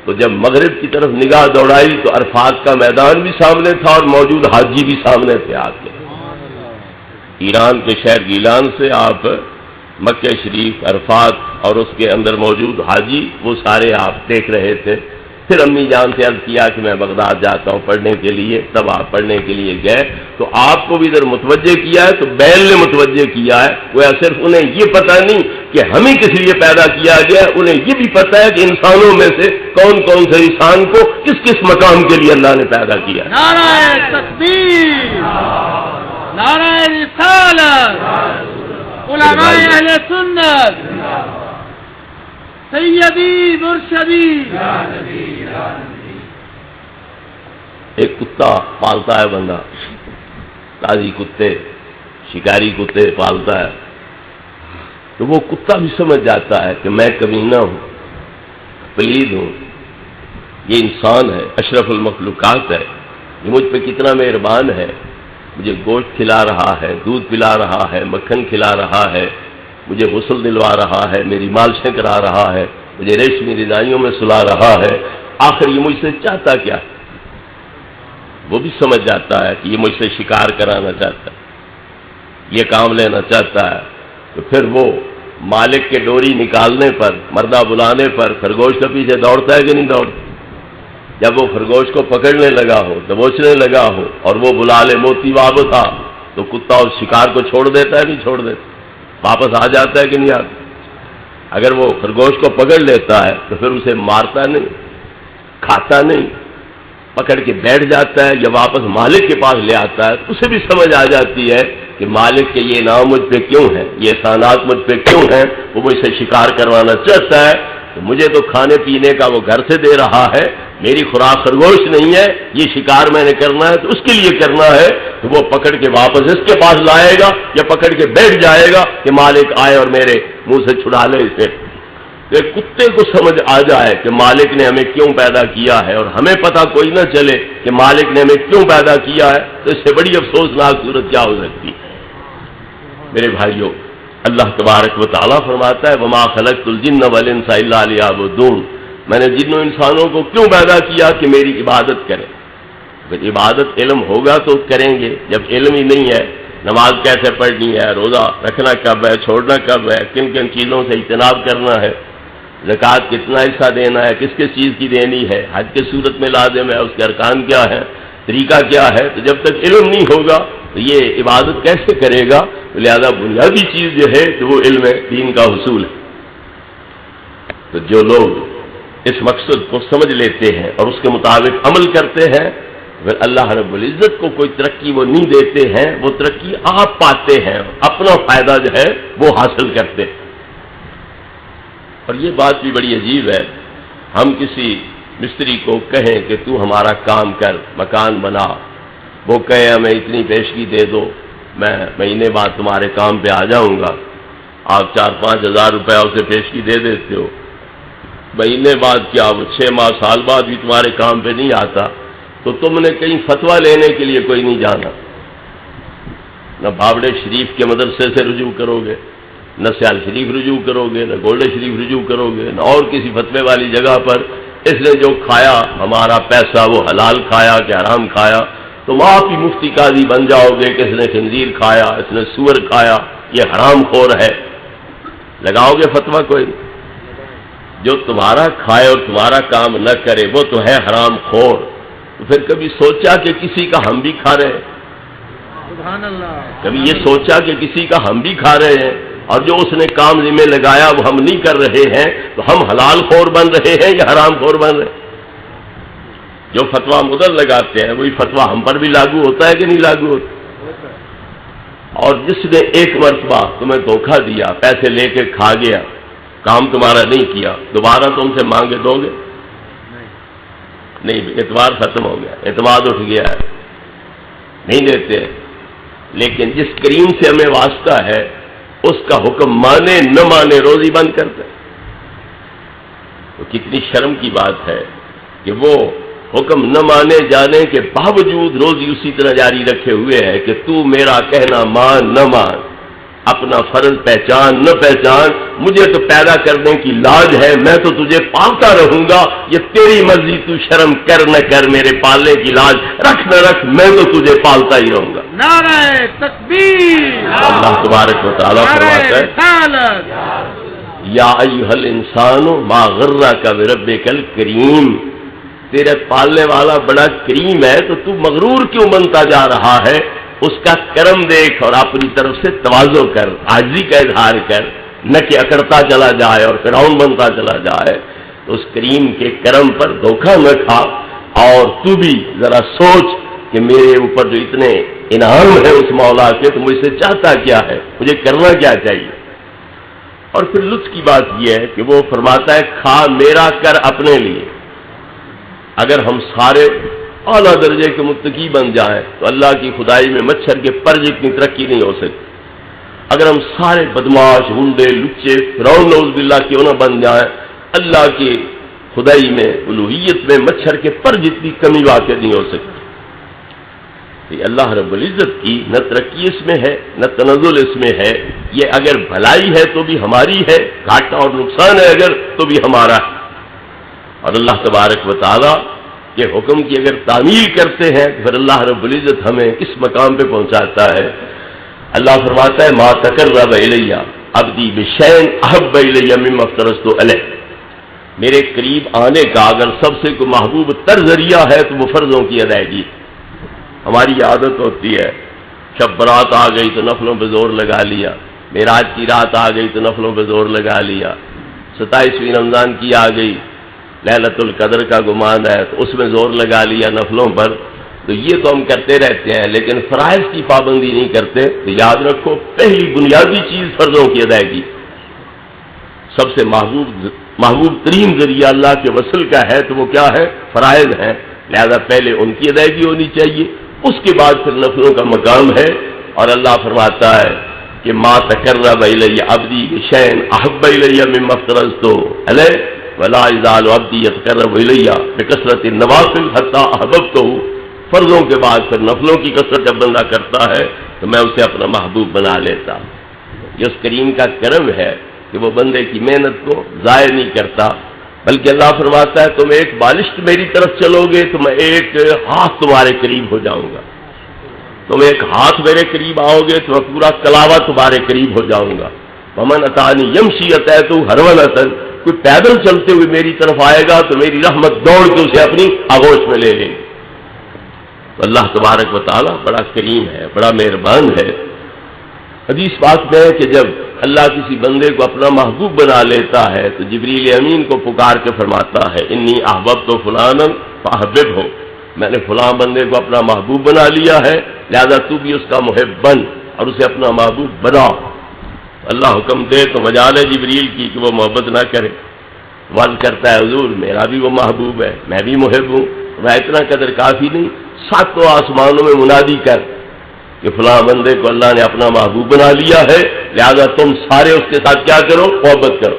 تو جب مغرب کی طرف نگاہ دوڑائی تو عرفات کا میدان بھی سامنے تھا اور موجود حاجی بھی سامنے تھے آ کے۔ ایران کے شہر گیلان سے آپ مکہ شریف، عرفات اور اس کے اندر موجود حاجی، وہ سارے آپ دیکھ رہے تھے۔ پھر امی جان سے عرض کیا کہ میں بغداد جاتا ہوں پڑھنے کے لیے، تب آپ پڑھنے کے لیے گئے تو آپ کو بھی ادھر متوجہ کیا ہے، تو بیل نے متوجہ کیا ہے، وہ صرف انہیں یہ پتہ نہیں کہ ہمیں کس لیے پیدا کیا گیا، انہیں یہ بھی پتہ ہے کہ انسانوں میں سے کون کون سے انسان کو کس کس مقام کے لیے اللہ نے پیدا کیا. نعرہ تکبیر، نعرہ رسالت، علماء اہل سنت، سیدی مرشدی. ایک کتا پالتا ہے بندہ، تازی کتے، شکاری کتے پالتا ہے، تو وہ کتا بھی سمجھ جاتا ہے کہ میں کمینہ ہوں، پلید ہوں، یہ انسان ہے، اشرف المخلوقات ہے، یہ مجھ پہ کتنا مہربان ہے، مجھے گوشت کھلا رہا ہے، دودھ پلا رہا ہے، مکھن کھلا رہا ہے، مجھے غسل دلوا رہا ہے، میری مالشیں کرا رہا ہے، مجھے ریشمی رضائیوں میں سلا رہا ہے، آخر یہ مجھ سے چاہتا کیا ہے؟ وہ بھی سمجھ جاتا ہے کہ یہ مجھ سے شکار کرانا چاہتا ہے، یہ کام لینا چاہتا ہے. تو پھر وہ مالک کے ڈوری نکالنے پر، مردہ بلانے پر خرگوش کے پیچھے دوڑتا ہے کہ نہیں دوڑتا؟ جب وہ خرگوش کو پکڑنے لگا ہو، دبوچنے لگا ہو اور وہ بلا لے موتی واپس آ، تو کتا اس شکار کو چھوڑ دیتا ہے نہیں چھوڑ دیتا؟ واپس آ جاتا ہے کہ نہیں آتا؟ اگر وہ خرگوش کو پکڑ لیتا ہے تو پھر اسے مارتا نہیں، کھاتا نہیں، پکڑ کے بیٹھ جاتا ہے یا واپس مالک کے پاس لے آتا ہے، اسے بھی سمجھ آ جاتی ہے کہ مالک کے یہ انعام مجھ پہ کیوں ہے، یہ احسانات مجھ پہ کیوں ہیں، وہ مجھ سے شکار کروانا چاہتا ہے. تو مجھے تو کھانے پینے کا وہ گھر سے دے رہا ہے، میری خوراک خرگوش نہیں ہے، یہ شکار میں نے کرنا ہے تو اس کے لیے کرنا ہے. تو وہ پکڑ کے واپس اس کے پاس لائے گا یا پکڑ کے بیٹھ جائے گا کہ مالک آئے اور میرے منہ سے چھڑا لے اسے. تو ایک کتے کو سمجھ آ جائے کہ مالک نے ہمیں کیوں پیدا کیا ہے اور ہمیں پتہ کوئی نہ چلے کہ مالک نے ہمیں کیوں پیدا کیا ہے، تو اس سے بڑی افسوسناک صورت کیا ہو سکتی ہے؟ میرے بھائیوں، اللہ تبارک و تعالیٰ فرماتا ہے وَمَا خَلَقْتُ الْجِنَّ وَالْإِنسَ إِلَّا لِيَعْبُدُونِ، میں نے جن و انسانوں کو کیوں پیدا کیا کہ میری عبادت کریں. اگر عبادت علم ہوگا تو کریں گے، جب علم ہی نہیں ہے، نماز کیسے پڑھنی ہے، روزہ رکھنا کب ہے، چھوڑنا کب ہے، کن کن چیزوں سے اجتناب کرنا ہے، زکوٰۃ کتنا حصہ دینا ہے، کس کس چیز کی دینی ہے، حج کی صورت میں لازم ہے، اس کے ارکان کیا ہے، طریقہ کیا ہے، تو جب تک علم نہیں ہوگا تو یہ عبادت کیسے کرے گا؟ لہذا بنیادی چیز جو ہے تو وہ علم دین کا حصول ہے. تو جو لوگ اس مقصد کو سمجھ لیتے ہیں اور اس کے مطابق عمل کرتے ہیں، پھر اللہ رب العزت کو کوئی ترقی وہ نہیں دیتے ہیں، وہ ترقی آپ پاتے ہیں، اپنا فائدہ جو ہے وہ حاصل کرتے ہیں. اور یہ بات بھی بڑی عجیب ہے، ہم کسی مستری کو کہیں کہ تو ہمارا کام کر، مکان بنا، وہ کہے ہمیں اتنی پیشگی دے دو، میں مہینے بعد تمہارے کام پہ آ جاؤں گا. آپ 4-5 ہزار روپیہ اسے پیشگی دے دیتے ہو، مہینے بعد کیا وہ 6 ماہ سال بعد بھی تمہارے کام پہ نہیں آتا، تو تم نے کہیں فتویٰ لینے کے لیے کوئی نہیں جانا، نہ بھاوڑے شریف کے مدرسے سے رجوع کرو گے، نہ سیال شریف رجوع کرو گے، نہ گولڈے شریف رجوع کرو گے، نہ اور کسی فتوے والی جگہ پر. اس نے جو کھایا ہمارا پیسہ وہ حلال کھایا کہ حرام کھایا، تو وہاں بھی مفتی قاضی بن جاؤ گے کہ اس نے خنزیر کھایا، اس نے سور کھایا، یہ حرام خور ہے. لگاؤ گے فتویٰ کوئی؟ جو تمہارا کھائے اور تمہارا کام نہ کرے وہ تو ہے حرام خور. تو پھر کبھی سوچا کہ کسی کا ہم بھی کھا رہے ہیں؟ سبحان اللہ. کبھی یہ سوچا کہ کسی کا ہم بھی کھا رہے ہیں اور جو اس نے کام ذمہ لگایا وہ ہم نہیں کر رہے ہیں، تو ہم حلال خور بن رہے ہیں یا حرام خور بن رہے ہیں؟ جو فتویٰ مدر لگاتے ہیں وہی فتویٰ ہم پر بھی لاگو ہوتا ہے کہ نہیں لاگو ہوتا؟ اور جس نے ایک مرتبہ تمہیں دھوکہ دیا، پیسے لے کے کھا گیا، کام تمہارا نہیں کیا، دوبارہ تم سے مانگے دو گے؟ نہیں، اعتبار ختم ہو گیا، اعتماد اٹھ گیا ہے، نہیں دیتے. لیکن جس کریم سے ہمیں واسطہ ہے اس کا حکم مانے نہ مانے روزی بند کرتے. تو کتنی شرم کی بات ہے کہ وہ حکم نہ مانے جانے کے باوجود روزی اسی طرح جاری رکھے ہوئے ہے کہ تو میرا کہنا مان نہ مان، اپنا فرض پہچان نہ پہچان، مجھے تو پیدا کرنے کی لاج ہے، میں تو تجھے پالتا رہوں گا، یہ تیری مرضی، تو شرم کر نہ کر، میرے پالنے کی لاج رکھ نہ رکھ، میں تو تجھے پالتا ہی رہوں گا. نعرہ تکبیر. اللہ تبارک و تعالیٰ فرماتا ہے یا ایھا الانسان ما غرک بربک الکریم، تیرے پالنے والا بڑا کریم ہے تو تو مغرور کیوں بنتا جا رہا ہے؟ اس کا کرم دیکھ اور اپنی طرف سے تواضع کر، عاجزی کا اظہار کر، نہ کہ اکڑتا چلا جائے اور فرعون بنتا چلا جائے۔ تو اس کریم کے کرم پر دھوکہ نہ کھا، اور تو بھی ذرا سوچ کہ میرے اوپر جو اتنے انعام ہے اس مولا کے، تو مجھ سے چاہتا کیا ہے، مجھے کرنا کیا چاہیے۔ اور پھر لطف کی بات یہ ہے کہ وہ فرماتا ہے کھا میرا کر اپنے لیے۔ اگر ہم سارے اعلیٰ درجے کے متقی بن جائیں تو اللہ کی خدائی میں مچھر کے پر جتنی ترقی نہیں ہو سکتی۔ اگر ہم سارے بدماش، گنڈے، لچے، فرعون نعوذ باللہ کیوں نہ بن جائیں، اللہ کی خدائی میں، الوہیت میں مچھر کے پر جتنی کمی واقع نہیں ہو سکتی۔ کہ اللہ رب العزت کی نہ ترقی اس میں ہے، نہ تنزل اس میں ہے۔ یہ اگر بھلائی ہے تو بھی ہماری ہے، گھاٹا اور نقصان ہے اگر تو بھی ہمارا ہے۔ اور اللہ تبارک و تعالیٰ کے حکم کی اگر تعمیل کرتے ہیں تو پھر اللہ رب العزت ہمیں کس مقام پہ پہنچاتا ہے۔ اللہ فرماتا ہے ما تقرب الی عبدی بشیء احب الی مما افترضت علیہ۔ میرے قریب آنے کا اگر سب سے کوئی محبوب تر ذریعہ ہے تو وہ فرضوں کی ادائیگی۔ ہماری عادت ہوتی ہے شب برات آ گئی تو نفلوں پہ زور لگا لیا، معراج کی رات آ گئی تو نفلوں پہ زور لگا لیا، 27ویں رمضان کی آ گئی، لیلۃ القدر کا گمان ہے تو اس میں زور لگا لیا نفلوں پر۔ تو یہ تو ہم کرتے رہتے ہیں لیکن فرائض کی پابندی نہیں کرتے۔ تو یاد رکھو پہلی بنیادی چیز فرضوں کی ادائیگی۔ سب سے محبوب ترین ذریعہ اللہ کے وصل کا ہے تو وہ کیا ہے؟ فرائض ہیں، لہذا پہلے ان کی ادائیگی ہونی چاہیے، اس کے بعد پھر نفلوں کا مقام ہے۔ اور اللہ فرماتا ہے کہ ما تقرب الی عبدی بشیء احب الی مما افترضت علیہ ولا یزال عبدی یتقرب الی بکثرۃ النوافل حتی احببتہ۔ فرضوں کے بعد پھر نفلوں کی کثرت جب بندہ کرتا ہے تو میں اسے اپنا محبوب بنا لیتا۔ یہ اس کریم کا کرم ہے کہ وہ بندے کی محنت کو ضائع نہیں کرتا، بلکہ اللہ فرماتا ہے تم ایک بالشت میری طرف چلو گے تو میں ایک ہاتھ تمہارے قریب ہو جاؤں گا، تم ایک ہاتھ میرے قریب آؤ گے تو میں پورا کلاوہ تمہارے قریب ہو جاؤں گا۔ ومن اتانی یمشی اتیت ہرولۃ، کوئی پیدل چلتے ہوئے میری طرف آئے گا تو میری رحمت دوڑ کے اسے اپنی آغوش میں لے لے گی۔ تو اللہ تبارک و تعالیٰ بڑا کریم ہے، بڑا مہربان ہے۔ حدیث بات میں ہے کہ جب اللہ کسی بندے کو اپنا محبوب بنا لیتا ہے تو جبریل امین کو پکار کے فرماتا ہے انی احببت فلانا فاحببہ، میں نے فلاں بندے کو اپنا محبوب بنا لیا ہے لہذا تو بھی اس کا محب بن اور اسے اپنا محبوب بنا۔ اللہ حکم دے تو مجال ہے جبریل کی کہ وہ محبت نہ کرے، ون کرتا ہے حضور میرا بھی وہ محبوب ہے، میں بھی محب ہوں، میں اتنا قدر کافی نہیں، ساتوں آسمانوں میں منادی کر کہ فلاں بندے کو اللہ نے اپنا محبوب بنا لیا ہے لہذا تم سارے اس کے ساتھ کیا کرو؟ محبت کرو۔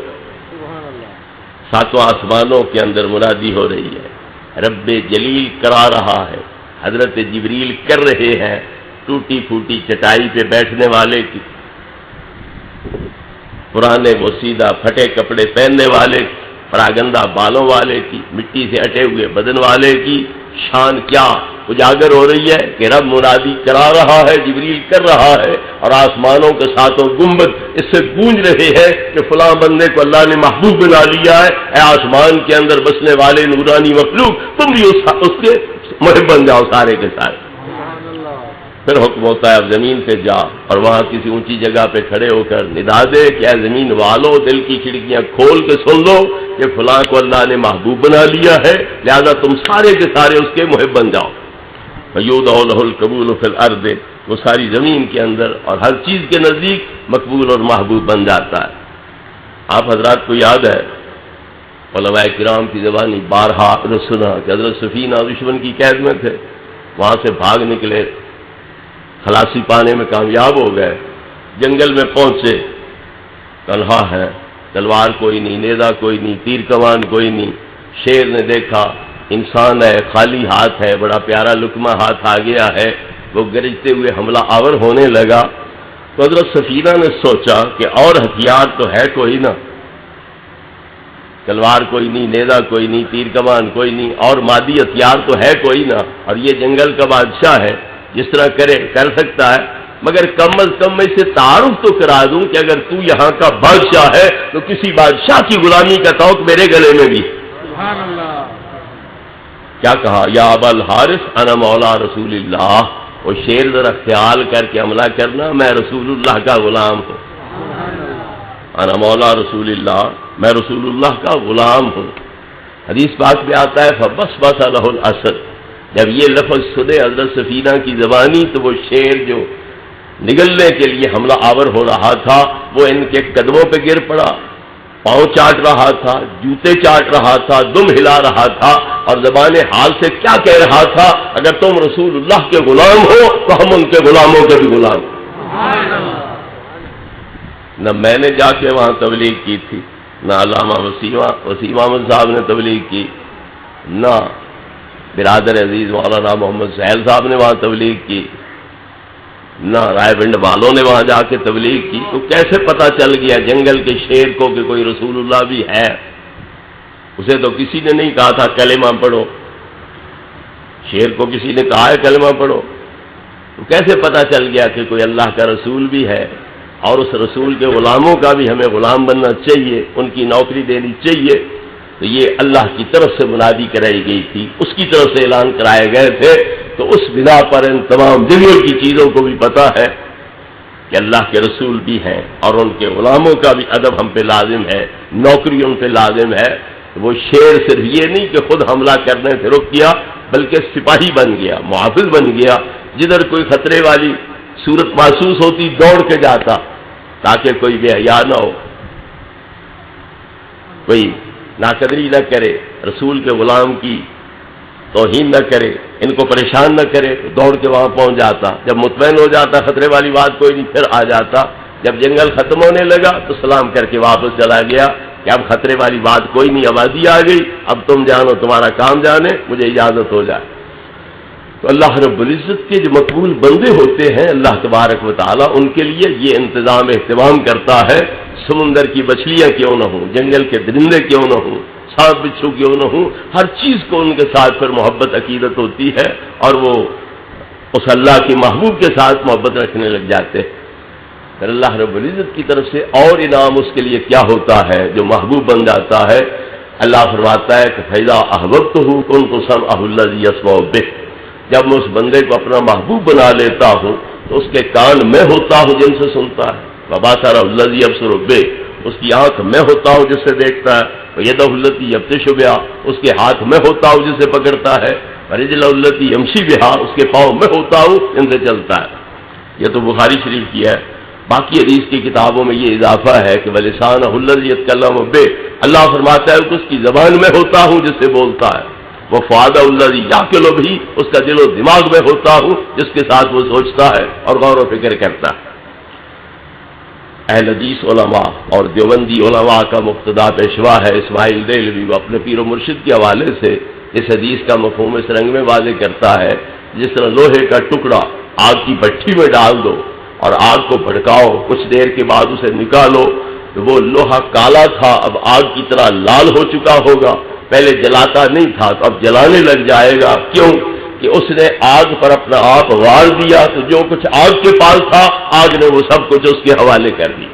ساتوں آسمانوں کے اندر منادی ہو رہی ہے، رب جلیل کرا رہا ہے، حضرت جبریل کر رہے ہیں ٹوٹی پھوٹی چٹائی پہ بیٹھنے والے کی، پرانے بوسیدہ پھٹے کپڑے پہننے والے کی، پراگندہ بالوں والے کی، مٹی سے اٹے ہوئے بدن والے کی شان کیا اجاگر ہو رہی ہے کہ رب منادی کرا رہا ہے، جبریل کر رہا ہے، اور آسمانوں کے ساتوں گنبد اس سے گونج رہے ہیں کہ فلاں بندے کو اللہ نے محبوب بنا لیا ہے۔ اے آسمان کے اندر بسنے والے نورانی مخلوق تم بھی اس کے محب بن جاؤ سارے کے سارے۔ پھر حکم ہوتا ہے اب زمین پہ جا اور وہاں کسی اونچی جگہ پہ کھڑے ہو کر ندا دے کہ اے زمین والو دل کی کھڑکیاں کھول کے سن لو کہ فلاں کو اللہ نے محبوب بنا لیا ہے لہذا تم سارے کے سارے اس کے محب بن جاؤ۔ فَيُودَعُ لَهُ الْقَبُولُ فِي الْأَرْضِ، وہ ساری زمین کے اندر اور ہر چیز کے نزدیک مقبول اور محبوب بن جاتا ہے۔ آپ حضرات کو یاد ہے علماء کرام کی زبانی بارہا سنا کہ حضرت سفینہ دشمن کی قید میں تھے، وہاں سے بھاگ نکلے، خلاصی پانے میں کامیاب ہو گئے، جنگل میں پہنچے، تنہا ہے، تلوار کوئی نہیں، نیزہ کوئی نہیں، تیر کمان کوئی نہیں، شیر نے دیکھا انسان ہے، خالی ہاتھ ہے، بڑا پیارا لقمہ ہاتھ آ گیا ہے، وہ گرجتے ہوئے حملہ آور ہونے لگا۔ تو حضرت سفینہ نے سوچا کہ اور ہتھیار تو ہے کوئی نہ، تلوار کوئی نہیں، نیزہ کوئی نہیں، تیر کمان کوئی نہیں، اور مادی ہتھیار تو ہے کوئی نہ، اور یہ جنگل کا بادشاہ ہے، جس طرح کرے کر سکتا ہے، مگر کم از کم میں اسے تعارف تو کرا دوں کہ اگر تو یہاں کا بادشاہ ہے تو کسی بادشاہ کی غلامی کا توق میرے گلے میں بھی۔ سبحان اللہ۔ کیا کہا؟ یا ابا الحارث انا مولا رسول اللہ. وہ شیر ذرا خیال کر کے عملہ کرنا، میں رسول اللہ کا غلام ہوں. انا مولا رسول اللہ، میں رسول اللہ کا غلام ہوں. حدیث پاک میں آتا ہے فبسبس له الاسد. جب یہ لفظ سنے حضرت سفینہ کی زبانی تو وہ شیر جو نگلنے کے لیے حملہ آور ہو رہا تھا وہ ان کے قدموں پہ گر پڑا، پاؤں چاٹ رہا تھا، جوتے چاٹ رہا تھا، دم ہلا رہا تھا اور زبان حال سے کیا کہہ رہا تھا؟ اگر تم رسول اللہ کے غلام ہو تو ہم ان کے غلاموں کے بھی غلام. نہ میں نے جا کے وہاں تبلیغ کی تھی، نہ علامہ وسیم احمد صاحب نے تبلیغ کی، نہ برادر عزیز مولانا محمد سہیل صاحب نے وہاں تبلیغ کی، نہ رائے پنڈ والوں نے وہاں جا کے تبلیغ کی. تو کیسے پتا چل گیا جنگل کے شیر کو کہ کوئی رسول اللہ بھی ہے؟ اسے تو کسی نے نہیں کہا تھا کلمہ پڑھو، شیر کو کسی نے کہا ہے کلمہ پڑھو، تو کیسے پتا چل گیا کہ کوئی اللہ کا رسول بھی ہے؟ اور اس رسول کے غلاموں کا بھی ہمیں غلام بننا چاہیے، ان کی نوکری دینی چاہیے. تو یہ اللہ کی طرف سے منادی کرائی گئی تھی، اس کی طرف سے اعلان کرائے گئے تھے. تو اس بنا پر ان تمام دنیا کی چیزوں کو بھی پتا ہے کہ اللہ کے رسول بھی ہیں اور ان کے غلاموں کا بھی ادب ہم پہ لازم ہے، نوکری ان پہ لازم ہے. وہ شیر صرف یہ نہیں کہ خود حملہ کرنے سے رک گیا بلکہ سپاہی بن گیا، محافظ بن گیا. جدھر کوئی خطرے والی صورت محسوس ہوتی دوڑ کے جاتا تاکہ کوئی بے حیا نہ ہو، کوئی ناقدری نہ کرے، رسول کے غلام کی توہین نہ کرے، ان کو پریشان نہ کرے. دوڑ کے وہاں پہنچ جاتا، جب مطمئن ہو جاتا خطرے والی بات کوئی نہیں پھر آ جاتا. جب جنگل ختم ہونے لگا تو سلام کر کے واپس چلا گیا کہ اب خطرے والی بات کوئی نہیں، آبادی آ گئی، اب تم جانو تمہارا کام جانے، مجھے اجازت ہو جائے. تو اللہ رب العزت کے جو مقبول بندے ہوتے ہیں اللہ تبارک و تعالیٰ ان کے لیے یہ انتظام اہتمام کرتا ہے. سمندر کی مچھلیاں کیوں نہ ہوں، جنگل کے درندے کیوں نہ ہوں، سانپ بچھو کیوں نہ ہوں، ہر چیز کو ان کے ساتھ پھر محبت عقیدت ہوتی ہے اور وہ اس اللہ کے محبوب کے ساتھ محبت رکھنے لگ جاتے ہیں. پھر اللہ رب العزت کی طرف سے اور انعام اس کے لیے کیا ہوتا ہے جو محبوب بن جاتا ہے. اللہ فرماتا ہے کہ فَإِذَا أَحْبَبْتُهُ كُنتُ سَمْعَهُ الَّذِي يَسْمَعُ بِهِ. جب میں اس بندے کو اپنا محبوب بنا لیتا ہوں تو اس کے کان میں ہوتا ہوں جن سے سنتا ہے. وَبَصَرَهُ الَّذِي يَبْصِرُ بِهِ. اس کی آنکھ میں ہوتا ہوں جس سے دیکھتا ہے. وَيَدَهُ الَّتِي يَبْطِشُ بِهَا. اس کے ہاتھ میں ہوتا ہوں جس سے پکڑتا ہے. وَرِجْلَهُ الَّتِي يَمْشِي بِهَا. اس کے پاؤں میں ہوتا ہوں جن سے چلتا ہے. یہ تو بخاری شریف کی ہے. باقی حدیث کی کتابوں میں یہ اضافہ ہے کہ وَلِسَانَهُ الَّذِي يَتَكَلَّمُ بِهِ. اللہ فرماتا ہے کہ اس کی زبان میں ہوتا ہوں جس سے بولتا ہے. وَفُؤَادَهُ الَّذِي يَعْقِلُ بِهِ. اس کا دل و دماغ میں ہوتا ہوں جس کے ساتھ وہ سوچتا ہے اور غور و فکر کرتا ہے. اہل حدیث علماء اور دیوبندی علماء کا مقتدا پیشوا ہے اسماعیل دہلوی. وہ اپنے پیر و مرشد کے حوالے سے اس حدیث کا مفہوم اس رنگ میں واضح کرتا ہے جس طرح لوہے کا ٹکڑا آگ کی بھٹی میں ڈال دو اور آگ کو بھڑکاؤ، کچھ دیر کے بعد اسے نکالو تو وہ لوہا کالا تھا اب آگ کی طرح لال ہو چکا ہوگا. پہلے جلاتا نہیں تھا تو اب جلانے لگ جائے گا. کیوں کہ اس نے آگ پر اپنا آپ وار دیا تو جو کچھ آگ کے پاس تھا آگ نے وہ سب کچھ اس کے حوالے کر دی.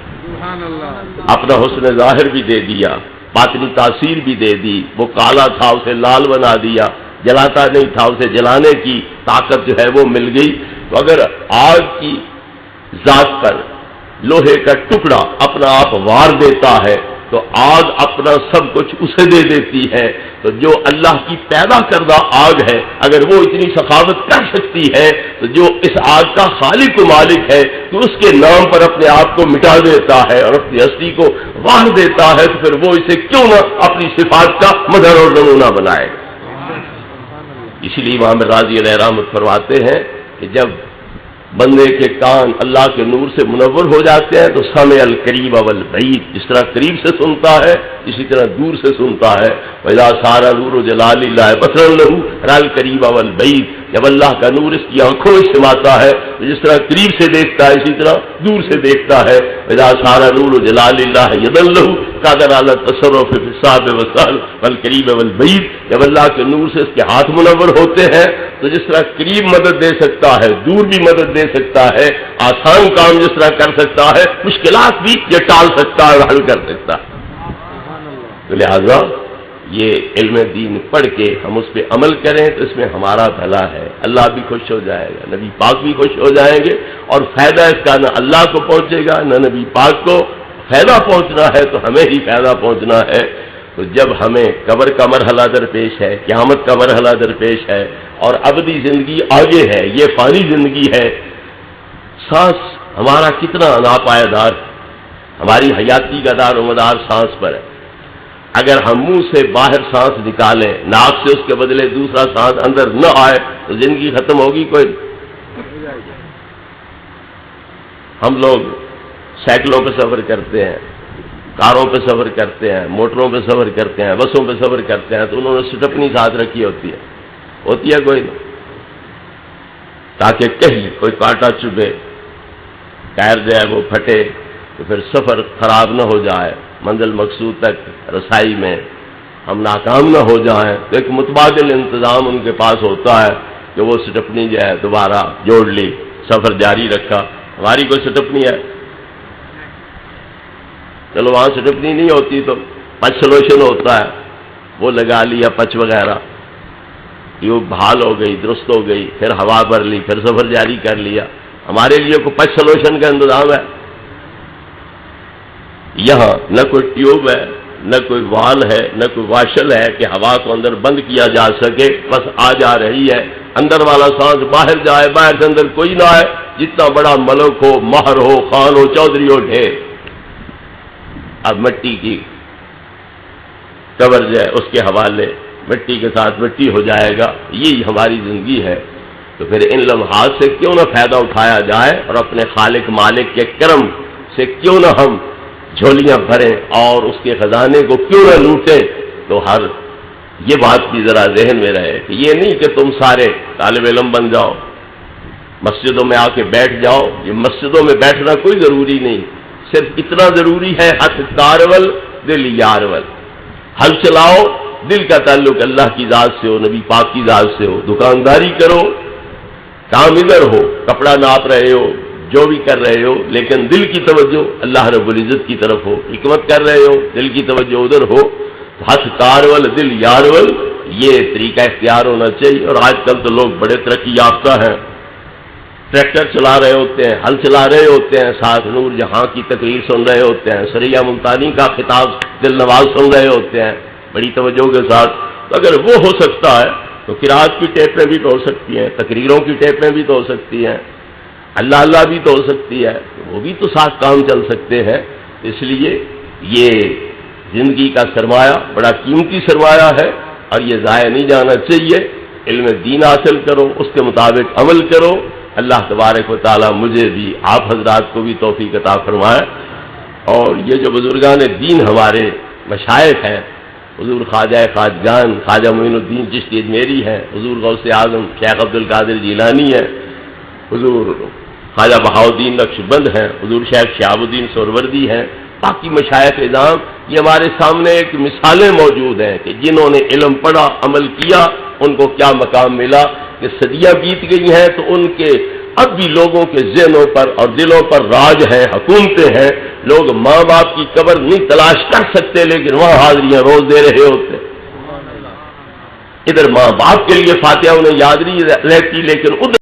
اپنا حسن ظاہر بھی دے دیا، باطنی تاثیر بھی دے دی. وہ کالا تھا اسے لال بنا دیا، جلاتا نہیں تھا اسے جلانے کی طاقت جو ہے وہ مل گئی. تو اگر آگ کی ذات پر لوہے کا ٹکڑا اپنا آپ وار دیتا ہے تو آگ اپنا سب کچھ اسے دے دیتی ہے. تو جو اللہ کی پیدا کردہ آگ ہے اگر وہ اتنی سخاوت کر سکتی ہے تو جو اس آگ کا خالق و مالک ہے تو اس کے نام پر اپنے آپ کو مٹا دیتا ہے اور اپنی ہستی کو وار دیتا ہے تو پھر وہ اسے کیوں نہ اپنی صفات کا مظہر اور نمونہ بنائے. اسی لیے امام راضی علیہ رحمت فرماتے ہیں کہ جب بندے کے کان اللہ کے نور سے منور ہو جاتے ہیں تو سمع القریب والبعید. جس طرح قریب سے سنتا ہے اسی طرح دور سے سنتا ہے. وَإِذَا صَارَ نُورُ جَلَالِ اللَّهِ بَصَرًا لَهُ رَأَى الْقَرِيبَ وَالْبَعِيدَ. جب اللہ کا نور اس کی آنکھوں میں سماتا ہے تو جس طرح قریب سے دیکھتا ہے اسی طرح دور سے دیکھتا ہے. وَإِذَا صَارَ نُورُ جَلَالِ اللَّهِ يَدًا لَهُ قَادَرَ عَلَى التَّصَرُّفِ فِي الصَّعْبِ وَالسَّهْلِ وَالْقَرِيبِ وَالْبَعِيدِ. جب اللہ کے نور سے اس کے ہاتھ منور ہوتے ہیں تو جس طرح قریب مدد دے سکتا ہے دور بھی مدد دے سکتا ہے. آسان کام جس طرح کر سکتا ہے مشکلات بھی یہ ٹال سکتا ہے اور حل کر سکتا ہے. تو لہذا یہ علم دین پڑھ کے ہم اس پہ عمل کریں تو اس میں ہمارا بھلا ہے، اللہ بھی خوش ہو جائے گا، نبی پاک بھی خوش ہو جائیں گے، اور فائدہ اس کا نہ اللہ کو پہنچے گا نہ نبی پاک کو۔ فائدہ پہنچنا ہے تو ہمیں ہی فائدہ پہنچنا ہے۔ تو جب ہمیں قبر کا مرحلہ درپیش ہے، قیامت کا مرحلہ درپیش ہے، اور ابدی زندگی آگے ہے، یہ فانی زندگی ہے، سانس ہمارا کتنا ناپائیدار ہے، ہماری حیاتی کا دار و مدار سانس پر ہے۔ اگر ہم منہ سے باہر سانس نکالیں، ناک سے اس کے بدلے دوسرا سانس اندر نہ آئے تو زندگی ختم ہوگی کوئی؟ ہم لوگ سائیکلوں پہ سفر کرتے ہیں، کاروں پہ سفر کرتے ہیں، موٹروں پہ سفر کرتے ہیں، بسوں پہ سفر کرتے ہیں، تو انہوں نے سٹپنی ساتھ رکھی ہوتی ہے کوئی نہیں، تاکہ کہیں کوئی کانٹا چبھے، ٹائر جو ہے وہ پھٹے تو پھر سفر خراب نہ ہو جائے، منزل مقصود تک رسائی میں ہم ناکام نہ ہو جائیں۔ تو ایک متبادل انتظام ان کے پاس ہوتا ہے کہ وہ سٹپنی جو ہے دوبارہ جوڑ لی، سفر جاری رکھا۔ ہماری کوئی سٹپنی ہے؟ چلو وہاں سٹپنی نہیں ہوتی تو پچ سلوشن ہوتا ہے، وہ لگا لیا پچ وغیرہ، ٹیوب بحال ہو گئی، درست ہو گئی، پھر ہوا بھر لی، پھر سفر جاری کر لیا۔ ہمارے لیے کوئی پچ سلوشن کا انتظام ہے؟ یہاں نہ کوئی ٹیوب ہے، نہ کوئی وال ہے، نہ کوئی واشل ہے کہ ہوا کو اندر بند کیا جا سکے، بس آ جا رہی ہے، اندر والا سانس باہر جائے، باہر سے اندر کوئی نہ آئے، جتنا بڑا ملک ہو، مہر ہو، خان ہو، چودھری ہو، ڈھیر۔ اب مٹی کی قبر جو ہے اس کے حوالے مٹی کے ساتھ مٹی ہو جائے گا، یہی ہماری زندگی ہے۔ تو پھر ان لمحات سے کیوں نہ فائدہ اٹھایا جائے، اور اپنے خالق مالک کے کرم سے کیوں نہ ہم جھولیاں بھریں اور اس کے خزانے کو کیوں نہ لوٹیں۔ تو ہر یہ بات بھی ذرا ذہن میں رہے کہ یہ نہیں کہ تم سارے طالب علم بن جاؤ، مسجدوں میں آ کے بیٹھ جاؤ۔ یہ مسجدوں میں بیٹھنا کوئی ضروری نہیں، صرف اتنا ضروری ہے ہاتھ کارول دل یارول، ہل چلاؤ، دل کا تعلق اللہ کی ذات سے ہو، نبی پاک کی ذات سے ہو، دکانداری کرو، کام ادھر ہو، کپڑا ناپ رہے ہو، جو بھی کر رہے ہو، لیکن دل کی توجہ اللہ رب العزت کی طرف ہو، حکمت کر رہے ہو، دل کی توجہ ادھر ہو، ہاتھ کارول دل یارول، یہ طریقہ اختیار ہونا چاہیے۔ اور آج کل تو لوگ بڑے ترقی یافتہ ہیں، ٹریکٹر چلا رہے ہوتے ہیں، ہل چلا رہے ہوتے ہیں، ساتھ نور جہاں کی تقریر سن رہے ہوتے ہیں، سریہ ملتانی کا خطاب دل نواز سن رہے ہوتے ہیں بڑی توجہ کے ساتھ۔ تو اگر وہ ہو سکتا ہے تو قرات کی ٹیپیں بھی تو ہو سکتی ہیں، تقریروں کی ٹیپیں بھی تو ہو سکتی ہیں، اللہ اللہ بھی تو ہو سکتی ہے، وہ بھی تو ساتھ کام چل سکتے ہیں۔ اس لیے یہ زندگی کا سرمایہ بڑا قیمتی سرمایہ ہے، اور یہ ضائع نہیں جانا چاہیے۔ علم دین حاصل کرو، اس کے مطابق عمل کرو۔ اللہ تبارک و تعالیٰ مجھے بھی آپ حضرات کو بھی توفیق عطا فرمائے۔ اور یہ جو بزرگان دین ہمارے مشائخ ہیں، حضور خواجہ خواجگان خواجہ معین الدین چشتی اجمیری ہے، حضور غوث اعظم شیخ عبد القادر جیلانی ہے، حضور خواجہ بہاؤالدین نقشبند ہیں، حضور شیخ شہاب الدین سہروردی ہیں، باقی مشائخ اعظام، یہ ہمارے سامنے ایک مثالیں موجود ہیں کہ جنہوں نے علم پڑھا، عمل کیا، ان کو کیا مقام ملا، کہ صدیاں بیت گئی ہیں تو ان کے اب بھی لوگوں کے ذہنوں پر اور دلوں پر راج ہیں، حکومتیں ہیں۔ لوگ ماں باپ کی قبر نہیں تلاش کر سکتے، لیکن وہاں حاضریاں روز دے رہے ہوتے۔ ادھر ماں باپ کے لیے فاتحہ انہیں یاد نہیں رہتی، لیکن ادھر